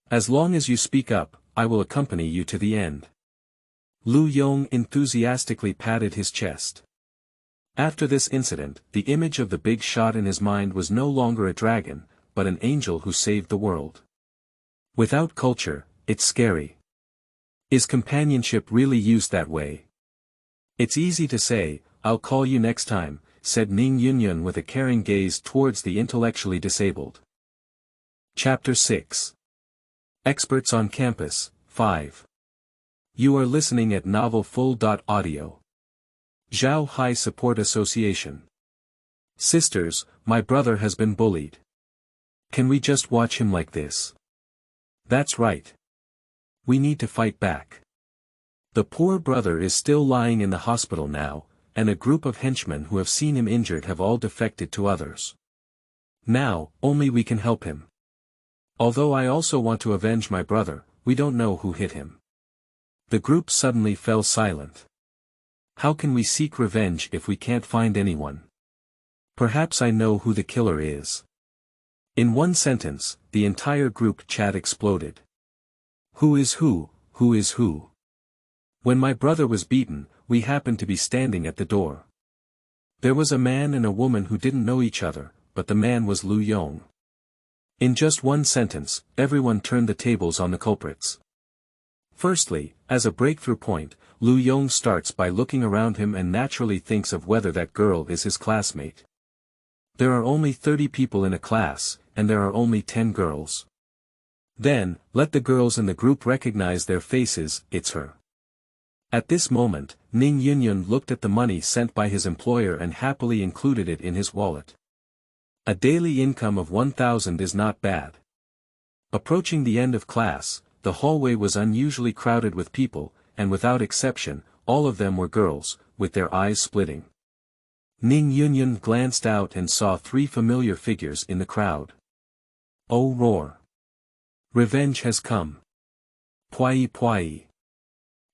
As long as you speak up, I will accompany you to the end. Lu Yong enthusiastically patted his chest. After this incident, the image of the big shot in his mind was no longer a dragon, but an angel who saved the world. Without culture, it's scary. Is companionship really used that way? It's easy to say, I'll call you next time, said Ning Yunyun with a caring gaze towards the intellectually disabled. Chapter 6. Experts on Campus, 5. You are listening at novelfull.audio. Zhao Hai Support Association. Sisters, my brother has been bullied. Can we just watch him like this? That's right. We need to fight back. The poor brother is still lying in the hospital now, and a group of henchmen who have seen him injured have all defected to others. Now, only we can help him. Although I also want to avenge my brother, we don't know who hit him." The group suddenly fell silent. How can we seek revenge if we can't find anyone? Perhaps I know who the killer is. In one sentence, the entire group chat exploded. Who is who? Who is who? When my brother was beaten, we happened to be standing at the door. There was a man and a woman who didn't know each other, but the man was Lu Yong. In just one sentence, everyone turned the tables on the culprits. Firstly, as a breakthrough point, Lu Yong starts by looking around him and naturally thinks of whether that girl is his classmate. There are only 30 people in a class, and there are only 10 girls. Then, let the girls in the group recognize their faces, it's her. At this moment, Ning Yunyun looked at the money sent by his employer and happily included it in his wallet. A daily income of 1,000 is not bad. Approaching the end of class, the hallway was unusually crowded with people, and without exception, all of them were girls, with their eyes splitting. Ning Yunyun glanced out and saw 3 familiar figures in the crowd. Oh roar! Revenge has come. Pwai pwai.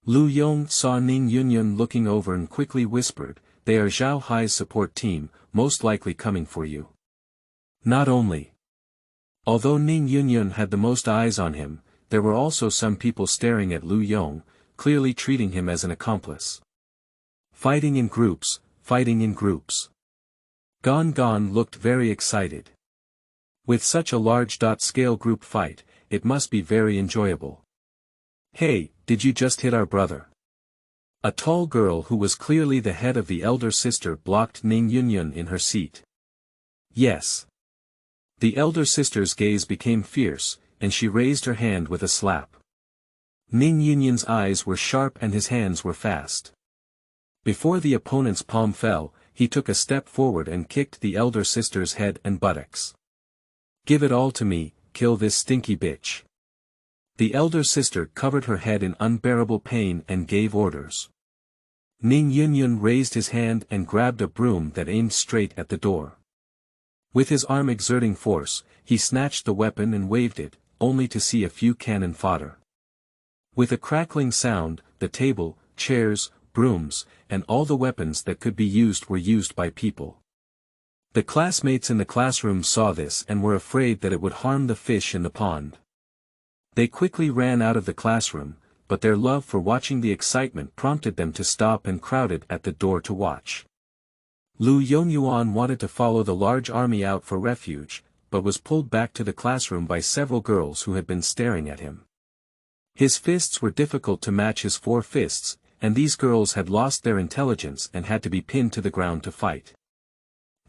Lu Yong saw Ning Yunyun looking over and quickly whispered, "They are Zhao Hai's support team, most likely coming for you." Not only. Although Ning Yunyun had the most eyes on him, there were also some people staring at Lu Yong, clearly treating him as an accomplice. Fighting in groups, fighting in groups. Gon Gon looked very excited. With such a large-scale group fight, it must be very enjoyable. "Hey, did you just hit our brother?" A tall girl who was clearly the head of the elder sister blocked Ning Yunyun in her seat. Yes. The elder sister's gaze became fierce, and she raised her hand with a slap. Ning Yunyun's eyes were sharp and his hands were fast. Before the opponent's palm fell, he took a step forward and kicked the elder sister's head and buttocks. "Give it all to me, kill this stinky bitch." The elder sister covered her head in unbearable pain and gave orders. Ning Yunyun raised his hand and grabbed a broom that aimed straight at the door. With his arm exerting force, he snatched the weapon and waved it, only to see a few cannon fodder. With a crackling sound, the table, chairs, brooms, and all the weapons that could be used were used by people. The classmates in the classroom saw this and were afraid that it would harm the fish in the pond. They quickly ran out of the classroom, but their love for watching the excitement prompted them to stop and crowded at the door to watch. Lu Yongyuan wanted to follow the large army out for refuge, but was pulled back to the classroom by several girls who had been staring at him. His fists were difficult to match his 4 fists, and these girls had lost their intelligence and had to be pinned to the ground to fight.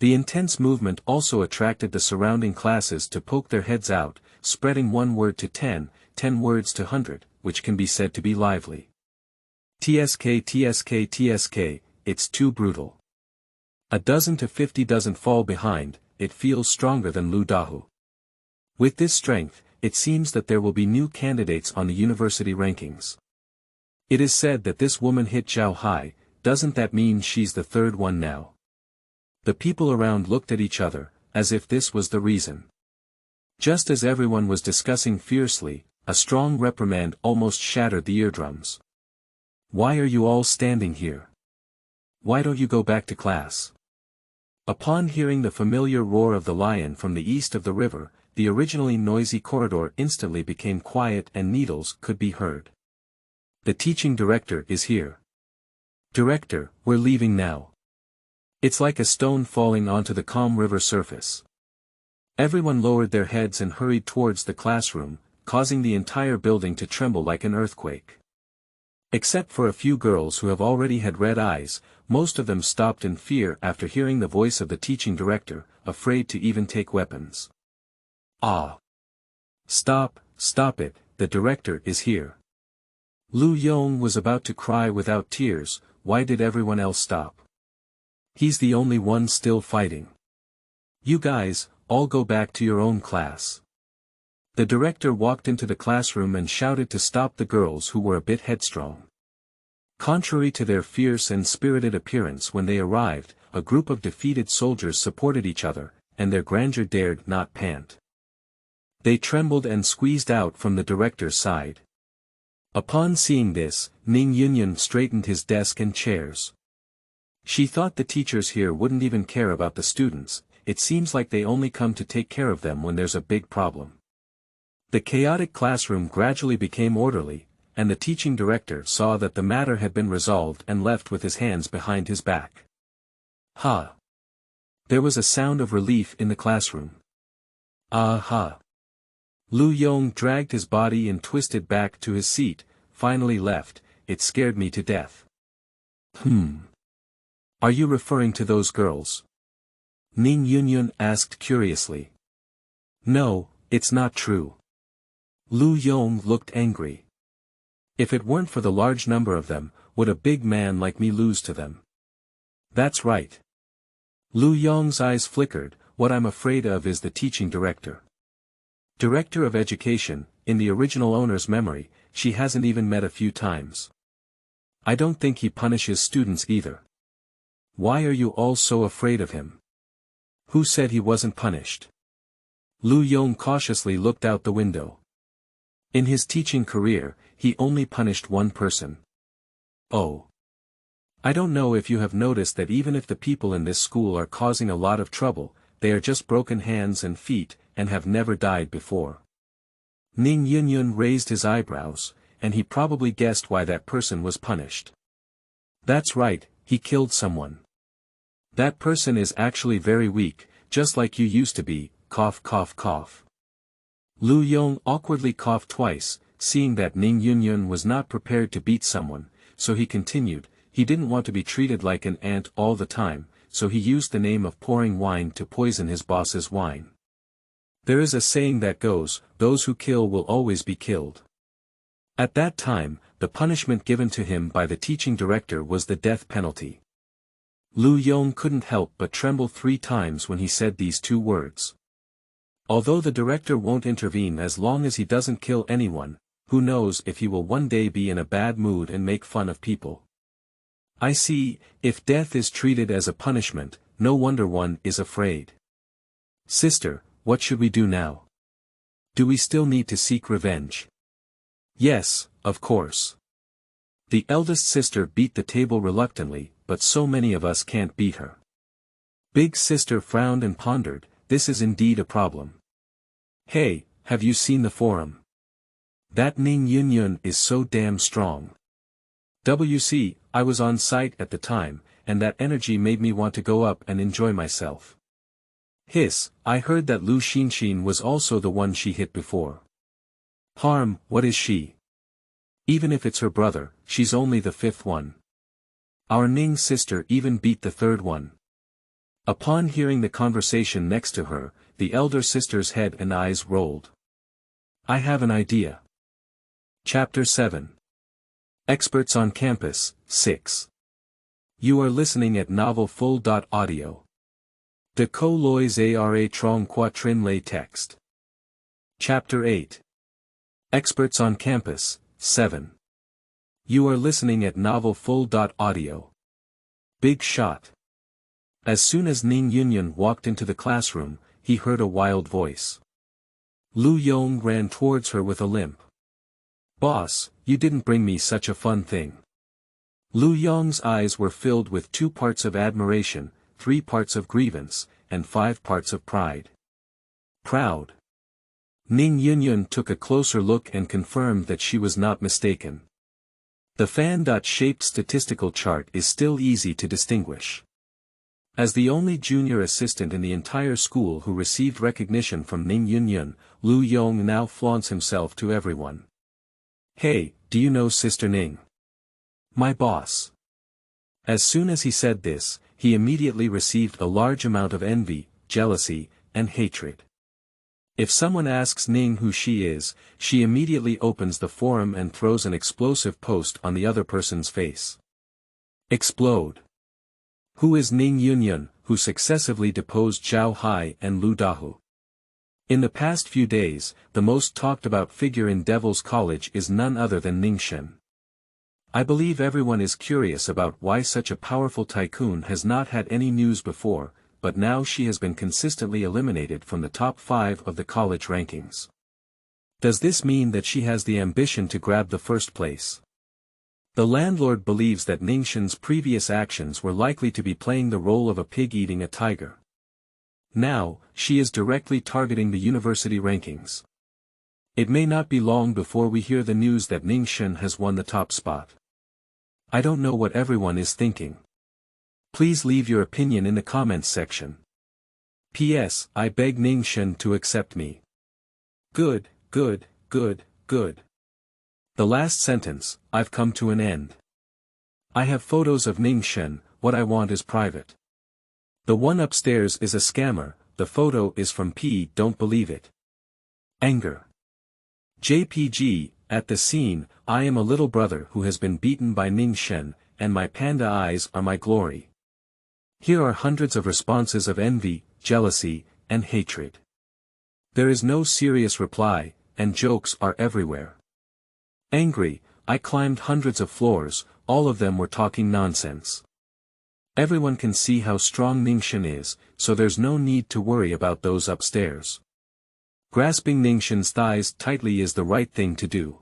The intense movement also attracted the surrounding classes to poke their heads out, spreading 1 word to 10, 10 words to 100, which can be said to be lively. "TSK TSK TSK, it's too brutal. A dozen to 50 doesn't fall behind, it feels stronger than Lu Dahu. With this strength, it seems that there will be new candidates on the university rankings. It is said that this woman hit Zhao Hai, doesn't that mean she's the 3rd one now?" The people around looked at each other, as if this was the reason. Just as everyone was discussing fiercely, a strong reprimand almost shattered the eardrums. "Why are you all standing here? Why don't you go back to class?" Upon hearing the familiar roar of the lion from the east of the river, the originally noisy corridor instantly became quiet and needles could be heard. "The teaching director is here. Director, we're leaving now." It's like a stone falling onto the calm river surface. Everyone lowered their heads and hurried towards the classroom, causing the entire building to tremble like an earthquake. Except for a few girls who have already had red eyes, most of them stopped in fear after hearing the voice of the teaching director, afraid to even take weapons. "Ah! Stop, stop it, the director is here." Lu Yong was about to cry without tears. Why did everyone else stop? He's the only one still fighting. "You guys, all go back to your own class." The director walked into the classroom and shouted to stop the girls who were a bit headstrong. Contrary to their fierce and spirited appearance when they arrived, a group of defeated soldiers supported each other, and their grandeur dared not pant. They trembled and squeezed out from the director's side. Upon seeing this, Ning Yunyun straightened his desk and chairs. She thought the teachers here wouldn't even care about the students. It seems like they only come to take care of them when there's a big problem. The chaotic classroom gradually became orderly, and the teaching director saw that the matter had been resolved and left with his hands behind his back. Ha! There was a sound of relief in the classroom. Ah-ha! Lu Yong dragged his body and twisted back to his seat, finally left. It scared me to death. Are you referring to those girls? Ning Yunyun asked curiously. No, it's not true. Lu Yong looked angry. If it weren't for the large number of them, would a big man like me lose to them? That's right. Lu Yong's eyes flickered. What I'm afraid of is the teaching director. Director of Education, in the original owner's memory, she hasn't even met a few times. I don't think he punishes students either. Why are you all so afraid of him? Who said he wasn't punished? Lu Yong cautiously looked out the window. In his teaching career, he only punished one person. Oh. I don't know if you have noticed that even if the people in this school are causing a lot of trouble, they are just broken hands and feet, and have never died before. Ning Yunyun raised his eyebrows, and he probably guessed why that person was punished. That's right, he killed someone. That person is actually very weak, just like you used to be, cough cough cough. Lu Yong awkwardly coughed twice, seeing that Ning Yunyun was not prepared to beat someone, so he continued. He didn't want to be treated like an ant all the time, so he used the name of pouring wine to poison his boss's wine. There is a saying that goes, those who kill will always be killed. At that time, the punishment given to him by the teaching director was the death penalty. Lu Yong couldn't help but tremble 3 times when he said these 2 words. Although the director won't intervene as long as he doesn't kill anyone, who knows if he will one day be in a bad mood and make fun of people. I see, if death is treated as a punishment, no wonder one is afraid. Sister, what should we do now? Do we still need to seek revenge? Yes, of course. The eldest sister beat the table reluctantly, but so many of us can't beat her. Big sister frowned and pondered. This is indeed a problem. Hey, have you seen the forum? That Ning Yunyun is so damn strong. WC, I was on site at the time, and that energy made me want to go up and enjoy myself. Hiss, I heard that Lu Xinshin was also the one she hit before. Harm, what is she? Even if it's her brother, she's only the 5th one. Our Ning sister even beat the 3rd one. Upon hearing the conversation next to her, the elder sister's head and eyes rolled. I have an idea. Chapter 7. Experts on Campus, 6. You are listening at novelfull.audio. De co lois ara trong quatrin lay text. Chapter 8. Experts on Campus, 7. You are listening at novelfull.audio. Big shot. As soon as Ning Yunyun walked into the classroom, he heard a wild voice. Lu Yong ran towards her with a limp. Boss, you didn't bring me such a fun thing. Lu Yong's eyes were filled with 2 parts of admiration, 3 parts of grievance, and 5 parts of pride. Proud. Ning Yunyun took a closer look and confirmed that she was not mistaken. The fan-shaped statistical chart is still easy to distinguish. As the only junior assistant in the entire school who received recognition from Ning Yunyun, Lu Yong now flaunts himself to everyone. Hey, do you know Sister Ning? My boss. As soon as he said this, he immediately received a large amount of envy, jealousy, and hatred. If someone asks Ning who she is, she immediately opens the forum and throws an explosive post on the other person's face. Explode. Who is Ning Yunyun, who successively deposed Zhao Hai and Lu Dahu? In the past few days, the most talked about figure in Devil's College is none other than Ning Shen. I believe everyone is curious about why such a powerful tycoon has not had any news before, but now she has been consistently eliminated from the top 5 of the college rankings. Does this mean that she has the ambition to grab the first place? The landlord believes that Ning Yunyun's previous actions were likely to be playing the role of a pig eating a tiger. Now, she is directly targeting the university rankings. It may not be long before we hear the news that Ning Yunyun has won the top spot. I don't know what everyone is thinking. Please leave your opinion in the comments section. P.S. I beg Ning Yunyun to accept me. Good, good, good, good. The last sentence, I've come to an end. I have photos of Ning Yunyun, what I want is private. The one upstairs is a scammer, the photo is from P. Don't believe it. Anger. JPG, at the scene, I am a little brother who has been beaten by Ning Yunyun, and my panda eyes are my glory. Here are hundreds of responses of envy, jealousy, and hatred. There is no serious reply, and jokes are everywhere. Angry, I climbed hundreds of floors, all of them were talking nonsense. Everyone can see how strong Ning Yunyun is, so there's no need to worry about those upstairs. Grasping Ning Yunyun's thighs tightly is the right thing to do.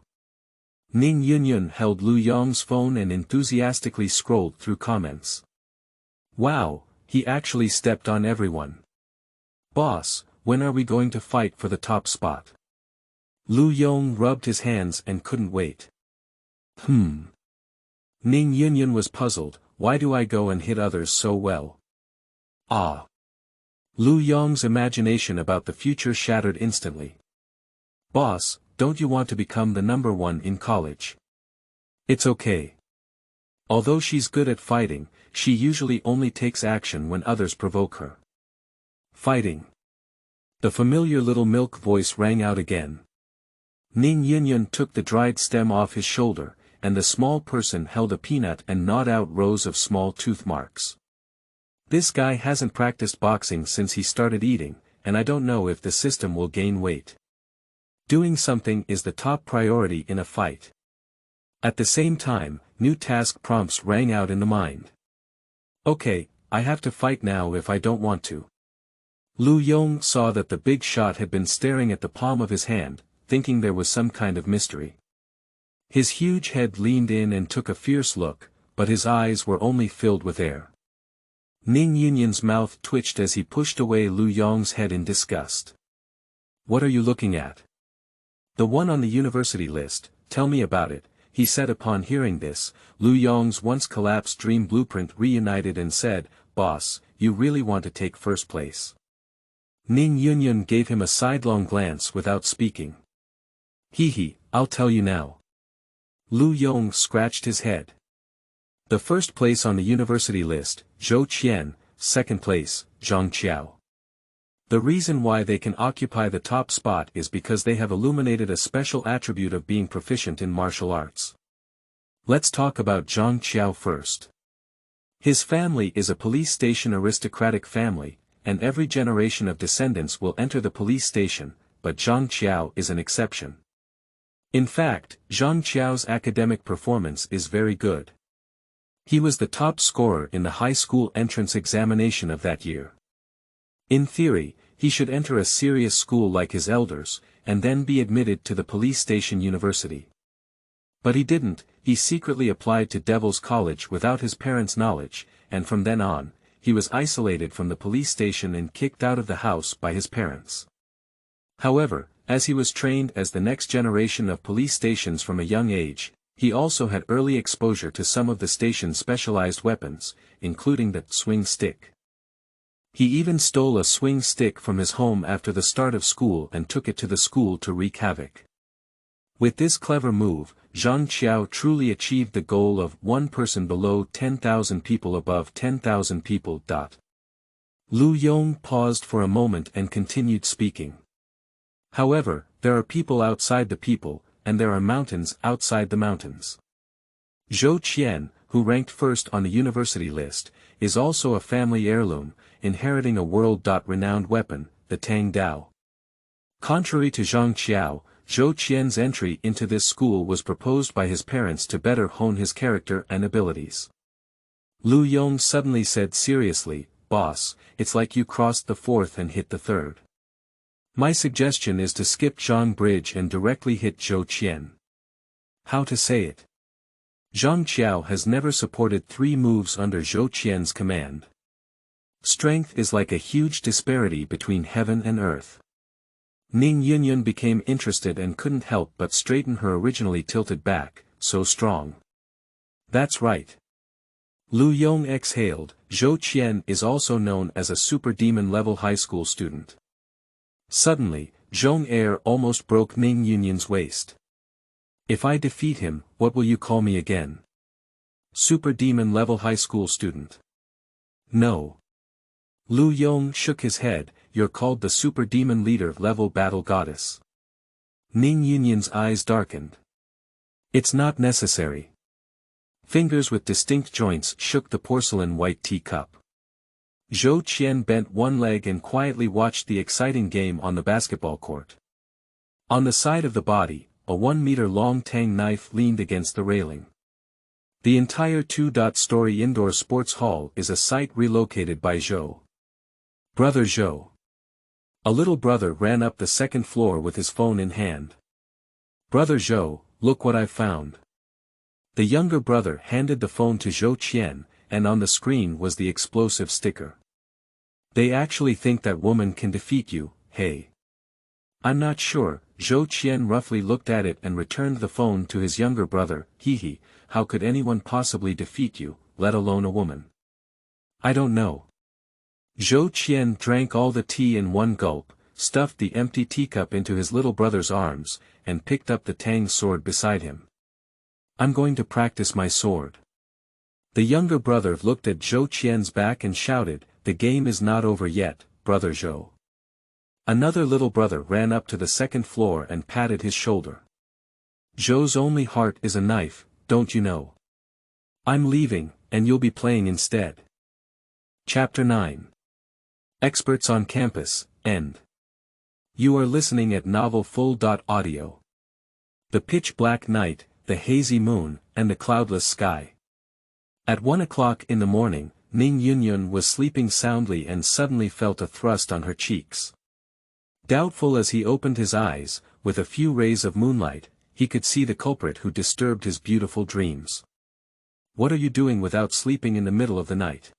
Ning Yunyun held Lu Yong's phone and enthusiastically scrolled through comments. Wow, he actually stepped on everyone. Boss, when are we going to fight for the top spot? Lu Yong rubbed his hands and couldn't wait. Ning Yunyun was puzzled, why do I go and hit others so well? Ah. Lu Yong's imagination about the future shattered instantly. Boss, don't you want to become the number 1 in college? It's okay. Although she's good at fighting, she usually only takes action when others provoke her. Fighting. The familiar little milk voice rang out again. Ning Yunyun took the dried stem off his shoulder, and the small person held a peanut and gnawed out rows of small tooth marks. This guy hasn't practiced boxing since he started eating, and I don't know if the system will gain weight. Doing something is the top priority in a fight. At the same time, new task prompts rang out in the mind. Okay, I have to fight now if I don't want to. Lu Yong saw that the big shot had been staring at the palm of his hand, thinking there was some kind of mystery. His huge head leaned in and took a fierce look, but his eyes were only filled with air. Ning Yunyun's mouth twitched as he pushed away Lu Yong's head in disgust. What are you looking at? The one on the university list, tell me about it, he said upon hearing this. Lu Yong's once collapsed dream blueprint reunited and said, Boss, you really want to take first place? Ning Yunyun gave him a sidelong glance without speaking. Hee, I'll tell you now. Lu Yong scratched his head. The first place on the university list, Zhou Qian, second place, Zhang Qiao. The reason why they can occupy the top spot is because they have illuminated a special attribute of being proficient in martial arts. Let's talk about Zhang Qiao first. His family is a police station aristocratic family, and every generation of descendants will enter the police station, but Zhang Qiao is an exception. In fact, Zhang Qiao's academic performance is very good. He was the top scorer in the high school entrance examination of that year. In theory, he should enter a serious school like his elders, and then be admitted to the police station university. But he didn't, he secretly applied to Devil's College without his parents' knowledge, and from then on, he was isolated from the police station and kicked out of the house by his parents. However, as he was trained as the next generation of police stations from a young age, he also had early exposure to some of the station's specialized weapons, including the swing stick. He even stole a swing stick from his home after the start of school and took it to the school to wreak havoc. With this clever move, Zhang Qiao truly achieved the goal of one person below 10,000 people above 10,000 people. Lu Yong paused for a moment and continued speaking. However, there are people outside the people, and there are mountains outside the mountains. Zhou Qian, who ranked first on the university list, is also a family heirloom, inheriting a world-renowned weapon, the Tang Dao. Contrary to Zhang Qiao, Zhou Qian's entry into this school was proposed by his parents to better hone his character and abilities. Lu Yong suddenly said seriously, "Boss, it's like you crossed the fourth and hit the third. My suggestion is to skip Zhang Bridge and directly hit Zhou Qian." How to say it? Zhang Qiao has never supported 3 moves under Zhou Qian's command. Strength is like a huge disparity between heaven and earth. Ning Yunyun became interested and couldn't help but straighten her originally tilted back, so strong. That's right. Lu Yong exhaled. Zhou Qian is also known as a super demon level high school student. Suddenly, Zhong Air almost broke Ning Yunyun's waist. If I defeat him, what will you call me again? Super demon level high school student. No. Lu Yong shook his head. You're called the super demon leader level battle goddess. Ning Yunyun's eyes darkened. It's not necessary. Fingers with distinct joints shook the porcelain white teacup. Zhou Qian bent one leg and quietly watched the exciting game on the basketball court. On the side of the body, a 1-meter-long tang knife leaned against the railing. The entire 2-story indoor sports hall is a site relocated by Zhou. Brother Zhou. A little brother ran up the second floor with his phone in hand. Brother Zhou, look what I've found. The younger brother handed the phone to Zhou Qian, and on the screen was the explosive sticker. They actually think that woman can defeat you, hey. I'm not sure. Zhou Qian roughly looked at it and returned the phone to his younger brother. Hee, how could anyone possibly defeat you, let alone a woman? I don't know. Zhou Qian drank all the tea in one gulp, stuffed the empty teacup into his little brother's arms, and picked up the tang sword beside him. I'm going to practice my sword. The younger brother looked at Zhou Qian's back and shouted, the game is not over yet, brother Zhou. Another little brother ran up to the second floor and patted his shoulder. Zhou's only heart is a knife, don't you know? I'm leaving, and you'll be playing instead. Chapter 9. Experts on Campus, End. You are listening at novelfull.audio. The pitch-black night, the hazy moon, and the cloudless sky. At 1 o'clock in the morning, Ning Yunyun was sleeping soundly and suddenly felt a thrust on her cheeks. Doubtful as he opened his eyes, with a few rays of moonlight, he could see the culprit who disturbed his beautiful dreams. What are you doing without sleeping in the middle of the night?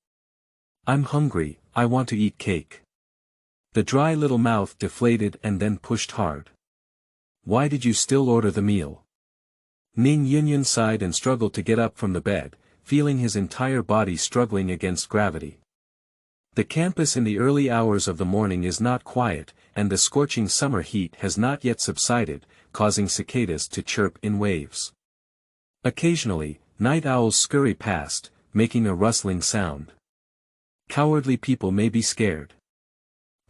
I'm hungry, I want to eat cake. The dry little mouth deflated and then pushed hard. Why did you still order the meal? Ning Yunyun sighed and struggled to get up from the bed, feeling his entire body struggling against gravity. The campus in the early hours of the morning is not quiet, and the scorching summer heat has not yet subsided, causing cicadas to chirp in waves. Occasionally, night owls scurry past, making a rustling sound. Cowardly people may be scared.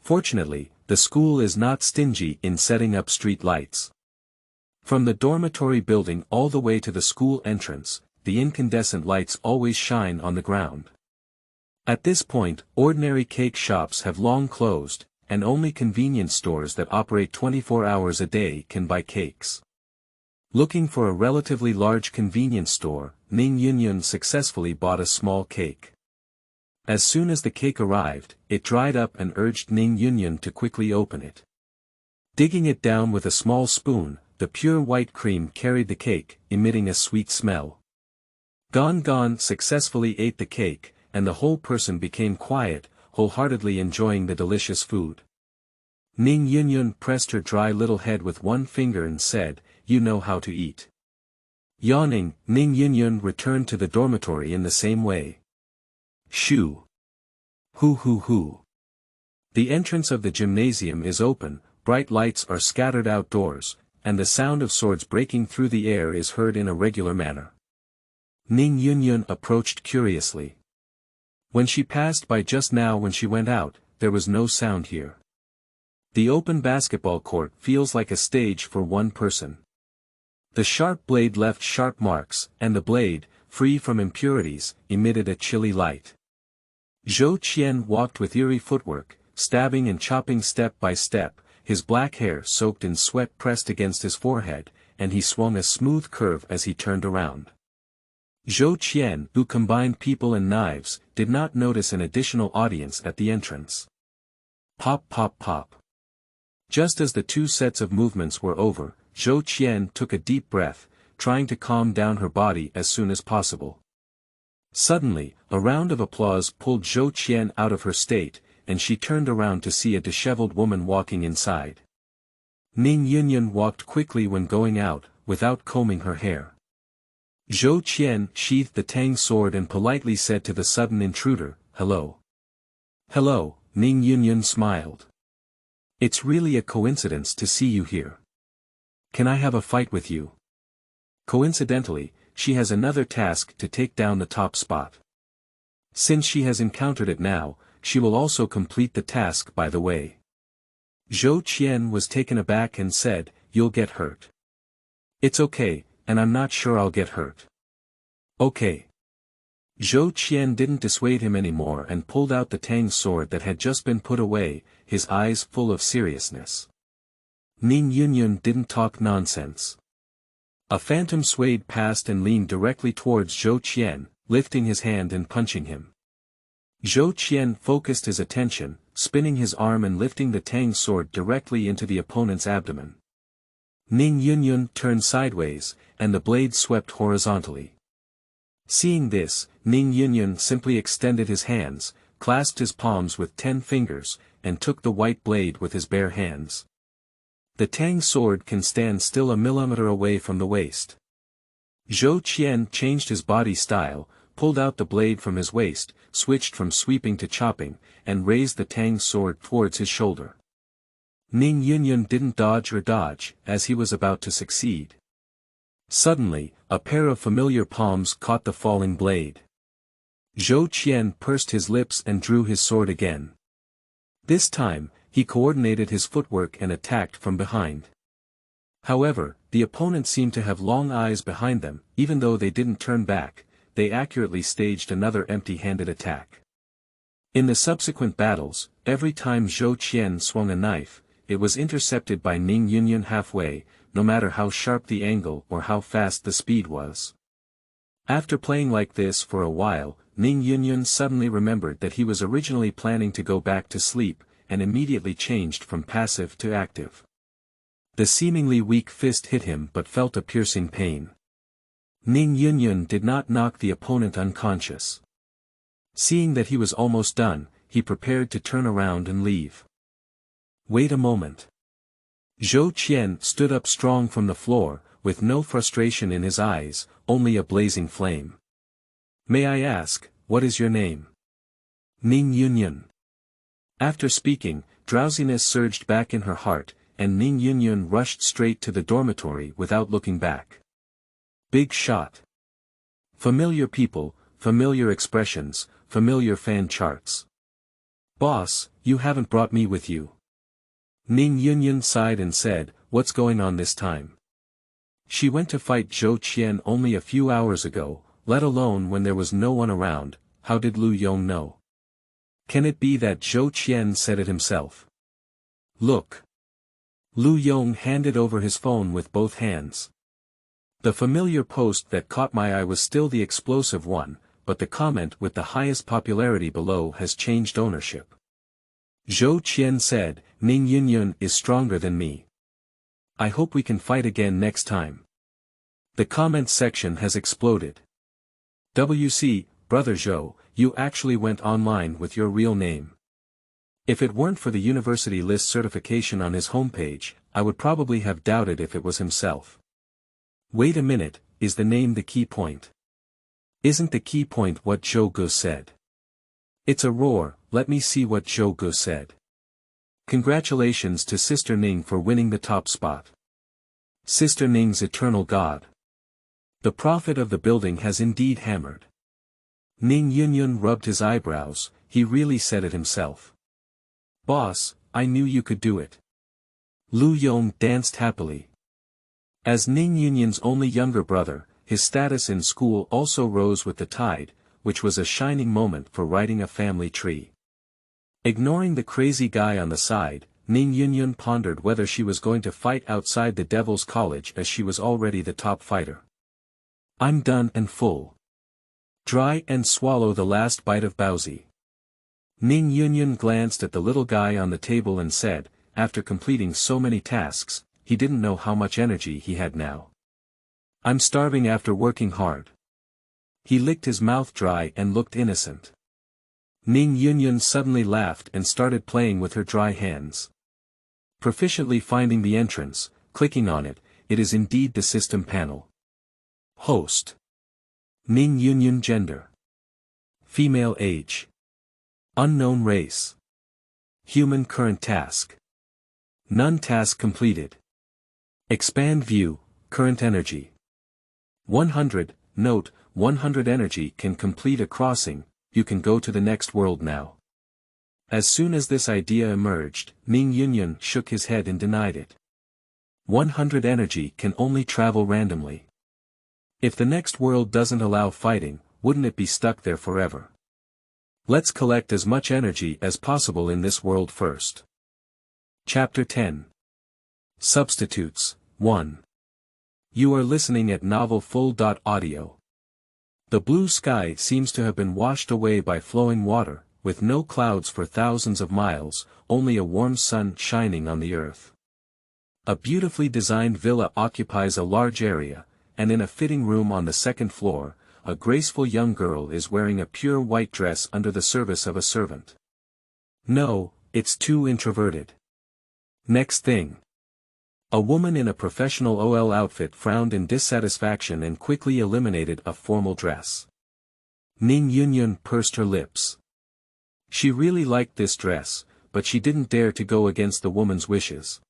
Fortunately, the school is not stingy in setting up street lights. From the dormitory building all the way to the school entrance, the incandescent lights always shine on the ground. At this point, ordinary cake shops have long closed, and only convenience stores that operate 24 hours a day can buy cakes. Looking for a relatively large convenience store, Ning Yunyun successfully bought a small cake. As soon as the cake arrived, it dried up and urged Ning Yunyun to quickly open it. Digging it down with a small spoon, the pure white cream carried the cake, emitting a sweet smell. Gon successfully ate the cake, and the whole person became quiet, wholeheartedly enjoying the delicious food. Ning Yunyun pressed her dry little head with one finger and said, "You know how to eat." Yawning, Ning Yunyun returned to the dormitory in the same way. Shoo. Hoo. The entrance of the gymnasium is open, bright lights are scattered outdoors, and the sound of swords breaking through the air is heard in a regular manner. Ning Yunyun approached curiously. When she passed by just now when she went out, there was no sound here. The open basketball court feels like a stage for one person. The sharp blade left sharp marks, and the blade, free from impurities, emitted a chilly light. Zhou Qian walked with eerie footwork, stabbing and chopping step by step, his black hair soaked in sweat pressed against his forehead, and he swung a smooth curve as he turned around. Zhou Qian, who combined people and knives, did not notice an additional audience at the entrance. Pop pop pop. Just as the two sets of movements were over, Zhou Qian took a deep breath, trying to calm down her body as soon as possible. Suddenly, a round of applause pulled Zhou Qian out of her state, and she turned around to see a disheveled woman walking inside. Ning Yunyun walked quickly when going out, without combing her hair. Zhou Qian sheathed the tang sword and politely said to the sudden intruder, "Hello." "Hello," Ning Yunyun smiled. "It's really a coincidence to see you here. Can I have a fight with you?" Coincidentally, she has another task to take down the top spot. Since she has encountered it now, she will also complete the task by the way. Zhou Qian was taken aback and said, "You'll get hurt." "It's okay, and I'm not sure I'll get hurt." "Okay." Zhou Qian didn't dissuade him anymore and pulled out the tang sword that had just been put away, his eyes full of seriousness. Ning Yunyun didn't talk nonsense. A phantom swayed past and leaned directly towards Zhou Qian, lifting his hand and punching him. Zhou Qian focused his attention, spinning his arm and lifting the tang sword directly into the opponent's abdomen. Ning Yunyun turned sideways, and the blade swept horizontally. Seeing this, Ning Yunyun simply extended his hands, clasped his palms with 10 fingers, and took the white blade with his bare hands. The tang sword can stand still a millimeter away from the waist. Zhou Qian changed his body style, pulled out the blade from his waist, switched from sweeping to chopping, and raised the tang sword towards his shoulder. Ning Yunyun didn't dodge, as he was about to succeed. Suddenly, a pair of familiar palms caught the falling blade. Zhou Qian pursed his lips and drew his sword again. This time, he coordinated his footwork and attacked from behind. However, the opponent seemed to have long eyes behind them. Even though they didn't turn back, they accurately staged another empty-handed attack. In the subsequent battles, every time Zhou Qian swung a knife, it was intercepted by Ning Yunyun halfway, no matter how sharp the angle or how fast the speed was. After playing like this for a while, Ning Yunyun suddenly remembered that he was originally planning to go back to sleep, and immediately changed from passive to active. The seemingly weak fist hit him but felt a piercing pain. Ning Yunyun did not knock the opponent unconscious. Seeing that he was almost done, he prepared to turn around and leave. "Wait a moment." Zhou Qian stood up strong from the floor, with no frustration in his eyes, only a blazing flame. "May I ask, what is your name?" "Ning Yunyun." After speaking, drowsiness surged back in her heart, and Ning Yunyun rushed straight to the dormitory without looking back. Big shot. Familiar people, familiar expressions, familiar fan charts. "Boss, you haven't brought me with you." Ning Yunyun sighed and said, "What's going on this time?" She went to fight Zhou Qian only a few hours ago, let alone when there was no one around. How did Lu Yong know? Can it be that Zhou Qian said it himself? "Look." Lu Yong handed over his phone with both hands. The familiar post that caught my eye was still the explosive one, but the comment with the highest popularity below has changed ownership. Zhou Qian said, "Ning Yunyun is stronger than me. I hope we can fight again next time." The comment section has exploded. "WC, Brother Zhou, you actually went online with your real name. If it weren't for the university list certification on his homepage, I would probably have doubted if it was himself." Wait a minute, is the name the key point? Isn't the key point what Zhou Gu said? It's a roar. Let me see what Zhou Gu said. Congratulations to Sister Ning for winning the top spot. Sister Ning's eternal God. The prophet of the building has indeed hammered. Ning Yunyun rubbed his eyebrows. He really said it himself. "Boss, I knew you could do it." Lu Yong danced happily. As Ning Yunyun's only younger brother, his status in school also rose with the tide, which was a shining moment for writing a family tree. Ignoring the crazy guy on the side, Ning Yunyun pondered whether she was going to fight outside the Devil's College as she was already the top fighter. I'm done and full. Try and swallow the last bite of Baozi. Ning Yunyun glanced at the little guy on the table and said, after completing so many tasks, he didn't know how much energy he had now. I'm starving after working hard. He licked his mouth dry and looked innocent. Ning Yunyun suddenly laughed and started playing with her dry hands. Proficiently finding the entrance, clicking on it, it is indeed the system panel. Host. Ning Yunyun gender. Female age. Unknown race. Human current task. None task completed. Expand view, current energy. 100, note, 100 energy can complete a crossing, you can go to the next world now. As soon as this idea emerged, Ning Yunyun shook his head and denied it. 100 energy can only travel randomly. If the next world doesn't allow fighting, wouldn't it be stuck there forever? Let's collect as much energy as possible in this world first. Chapter 10. Substitutes, 1. You are listening at novelfull.audio. The blue sky seems to have been washed away by flowing water, with no clouds for thousands of miles, only a warm sun shining on the earth. A beautifully designed villa occupies a large area, and in a fitting room on the second floor, a graceful young girl is wearing a pure white dress under the service of a servant. No, it's too introverted. Next thing. A woman in a professional OL outfit frowned in dissatisfaction and quickly eliminated a formal dress. Ning Yunyun pursed her lips. She really liked this dress, but she didn't dare to go against the woman's wishes.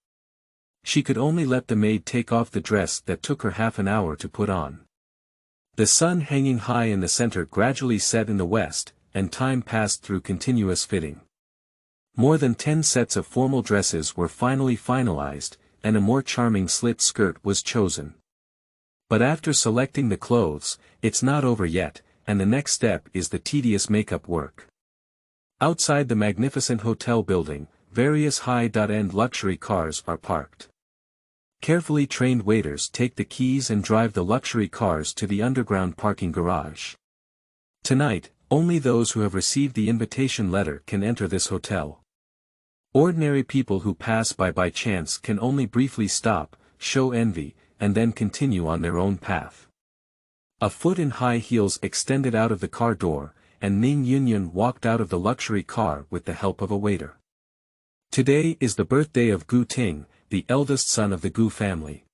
She could only let the maid take off the dress that took her half an hour to put on. The sun hanging high in the center gradually set in the west, and time passed through continuous fitting. More than 10 sets of formal dresses were finally finalized, and a more charming slit skirt was chosen. But after selecting the clothes, it's not over yet, and the next step is the tedious makeup work. Outside the magnificent hotel building, various high-end luxury cars are parked. Carefully trained waiters take the keys and drive the luxury cars to the underground parking garage. Tonight, only those who have received the invitation letter can enter this hotel. Ordinary people who pass by chance can only briefly stop, show envy, and then continue on their own path. A foot in high heels extended out of the car door, and Ning Yunyun walked out of the luxury car with the help of a waiter. Today is the birthday of Gu Ting, the eldest son of the Gu family.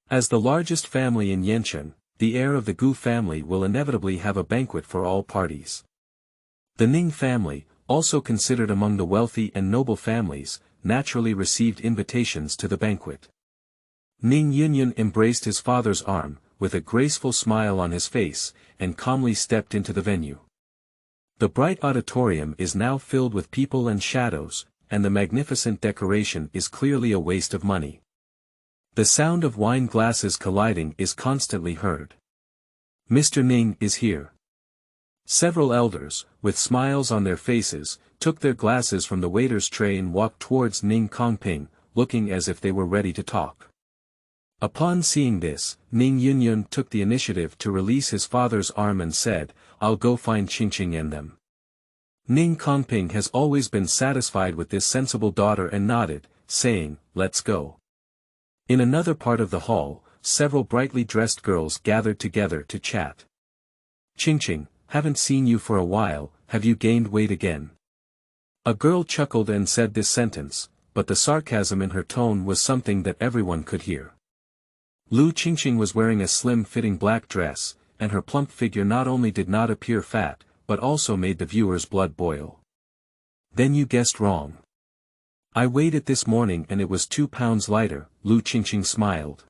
As the largest family in Yancheng, the heir of the Gu family will inevitably have a banquet for all parties. The Ning family, also considered among the wealthy and noble families, naturally received invitations to the banquet. Ning Yunyun embraced his father's arm, with a graceful smile on his face, and calmly stepped into the venue. The bright auditorium is now filled with people and shadows, and the magnificent decoration is clearly a waste of money. The sound of wine glasses colliding is constantly heard. Mr. Ning is here. Several elders, with smiles on their faces, took their glasses from the waiter's tray and walked towards Ning Kongping, looking as if they were ready to talk. Upon seeing this, Ning Yunyun took the initiative to release his father's arm and said, "I'll go find Qingqing and them." Ning Kongping has always been satisfied with this sensible daughter and nodded, saying, "Let's go." In another part of the hall, several brightly dressed girls gathered together to chat. "Qingqing, haven't seen you for a while, have you gained weight again?" A girl chuckled and said this sentence, but the sarcasm in her tone was something that everyone could hear. Lu Qingqing was wearing a slim-fitting black dress, and her plump figure not only did not appear fat, but also made the viewers' blood boil. "Then you guessed wrong. I weighed it this morning and it was 2 pounds lighter," Lu Qingqing smiled.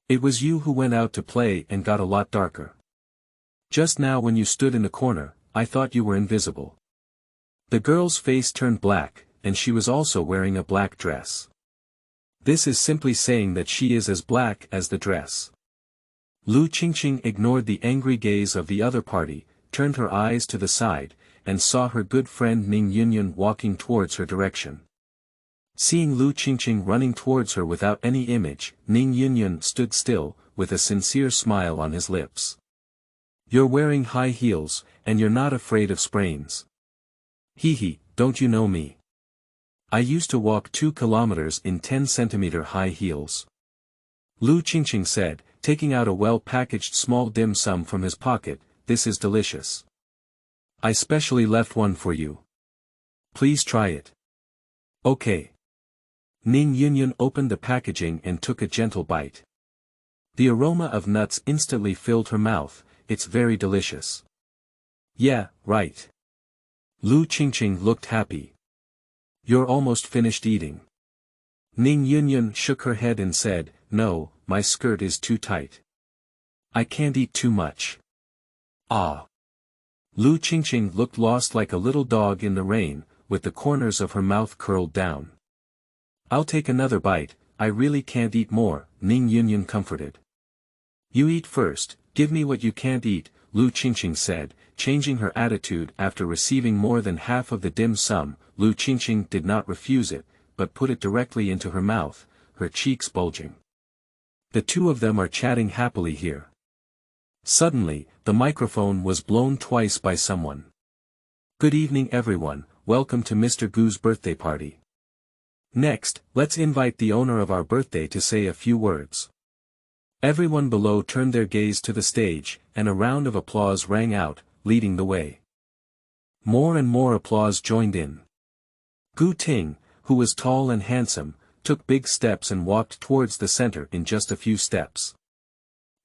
"It was you who went out to play and got a lot darker. Just now when you stood in the corner, I thought you were invisible." The girl's face turned black, and she was also wearing a black dress. This is simply saying that she is as black as the dress. Lu Qingqing ignored the angry gaze of the other party, turned her eyes to the side, and saw her good friend Ning Yunyun walking towards her direction. Seeing Lu Qingqing running towards her without any image, Ning Yunyun stood still, with a sincere smile on his lips. You're wearing high heels, and you're not afraid of sprains. Hee, don't you know me? I used to walk 2 kilometers in 10-centimeter high heels. Lu Qingqing said, taking out a well-packaged small dim sum from his pocket. This is delicious. I specially left one for you. Please try it. Okay. Ning Yunyun opened the packaging and took a gentle bite. The aroma of nuts instantly filled her mouth. It's very delicious. Yeah, right. Lu Qingqing looked happy. You're almost finished eating. Ning Yunyun shook her head and said, no, my skirt is too tight. I can't eat too much. Ah. Lu Qingqing looked lost like a little dog in the rain, with the corners of her mouth curled down. I'll take another bite, I really can't eat more, Ning Yunyun comforted. You eat first, give me what you can't eat, Lu Qingqing said, changing her attitude after receiving more than half of the dim sum. Lu Qingqing did not refuse it, but put it directly into her mouth, her cheeks bulging. The two of them are chatting happily here. Suddenly, the microphone was blown twice by someone. Good evening everyone, welcome to Mr. Gu's birthday party. Next, let's invite the owner of our birthday to say a few words. Everyone below turned their gaze to the stage, and a round of applause rang out, leading the way. More and more applause joined in. Gu Ting, who was tall and handsome, took big steps and walked towards the center in just a few steps.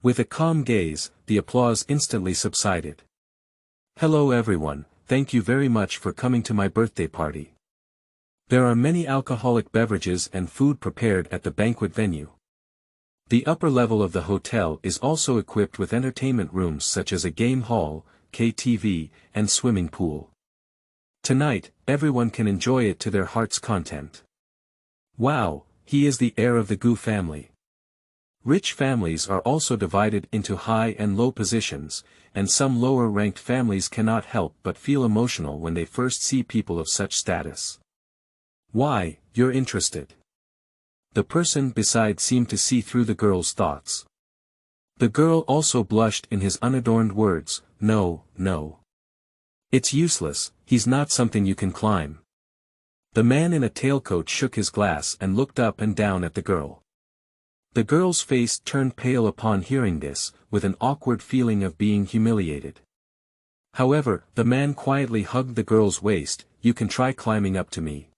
With a calm gaze, the applause instantly subsided. Hello everyone, thank you very much for coming to my birthday party. There are many alcoholic beverages and food prepared at the banquet venue. The upper level of the hotel is also equipped with entertainment rooms such as a game hall, KTV, and swimming pool. Tonight, everyone can enjoy it to their heart's content. Wow, he is the heir of the Gu family. Rich families are also divided into high and low positions, and some lower-ranked families cannot help but feel emotional when they first see people of such status. Why, you're interested. The person beside seemed to see through the girl's thoughts. The girl also blushed in his unadorned words, no. It's useless, he's not something you can climb. The man in a tailcoat shook his glass and looked up and down at the girl. The girl's face turned pale upon hearing this, with an awkward feeling of being humiliated. However, the man quietly hugged the girl's waist. You can try climbing up to me.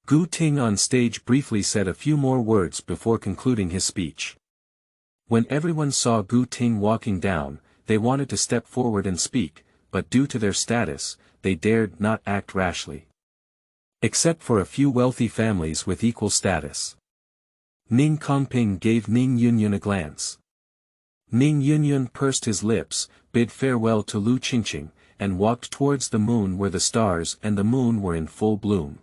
Gu Ting on stage briefly said a few more words before concluding his speech. When everyone saw Gu Ting walking down, they wanted to step forward and speak, but due to their status, they dared not act rashly. Except for a few wealthy families with equal status. Ning Kongping gave Ning Yunyun a glance. Ning Yunyun pursed his lips, bid farewell to Lu Qingqing, and walked towards the moon where the stars and the moon were in full bloom.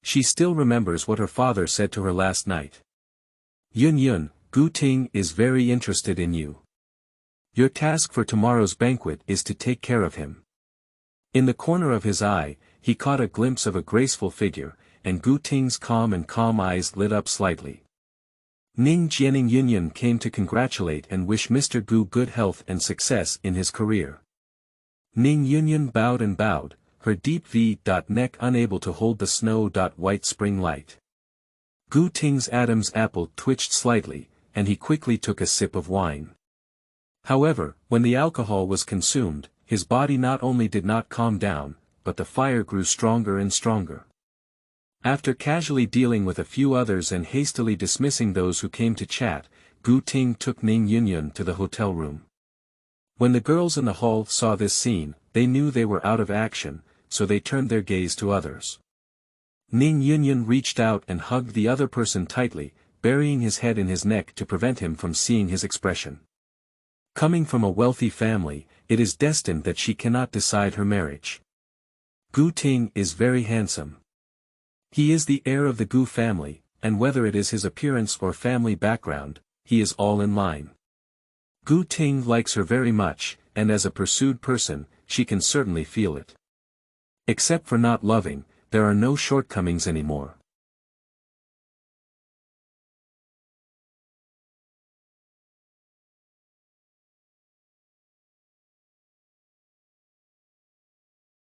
She still remembers what her father said to her last night. Yunyun, Gu Ting is very interested in you. Your task for tomorrow's banquet is to take care of him. In the corner of his eye, he caught a glimpse of a graceful figure, and Gu Ting's calm eyes lit up slightly. Ning Yunyun came to congratulate and wish Mr. Gu good health and success in his career. Ning Yunyun bowed, her deep V-neck unable to hold the snow-white spring light. Gu Ting's Adam's apple twitched slightly, and he quickly took a sip of wine. However, when the alcohol was consumed, his body not only did not calm down, but the fire grew stronger and stronger. After casually dealing with a few others and hastily dismissing those who came to chat, Gu Ting took Ning Yunyun to the hotel room. When the girls in the hall saw this scene, they knew they were out of action, so they turned their gaze to others. Ning Yunyun reached out and hugged the other person tightly, burying his head in his neck to prevent him from seeing his expression. Coming from a wealthy family, it is destined that she cannot decide her marriage. Gu Ting is very handsome. He is the heir of the Gu family, and whether it is his appearance or family background, he is all in line. Gu Ting likes her very much, and as a pursued person, she can certainly feel it. Except for not loving, there are no shortcomings anymore.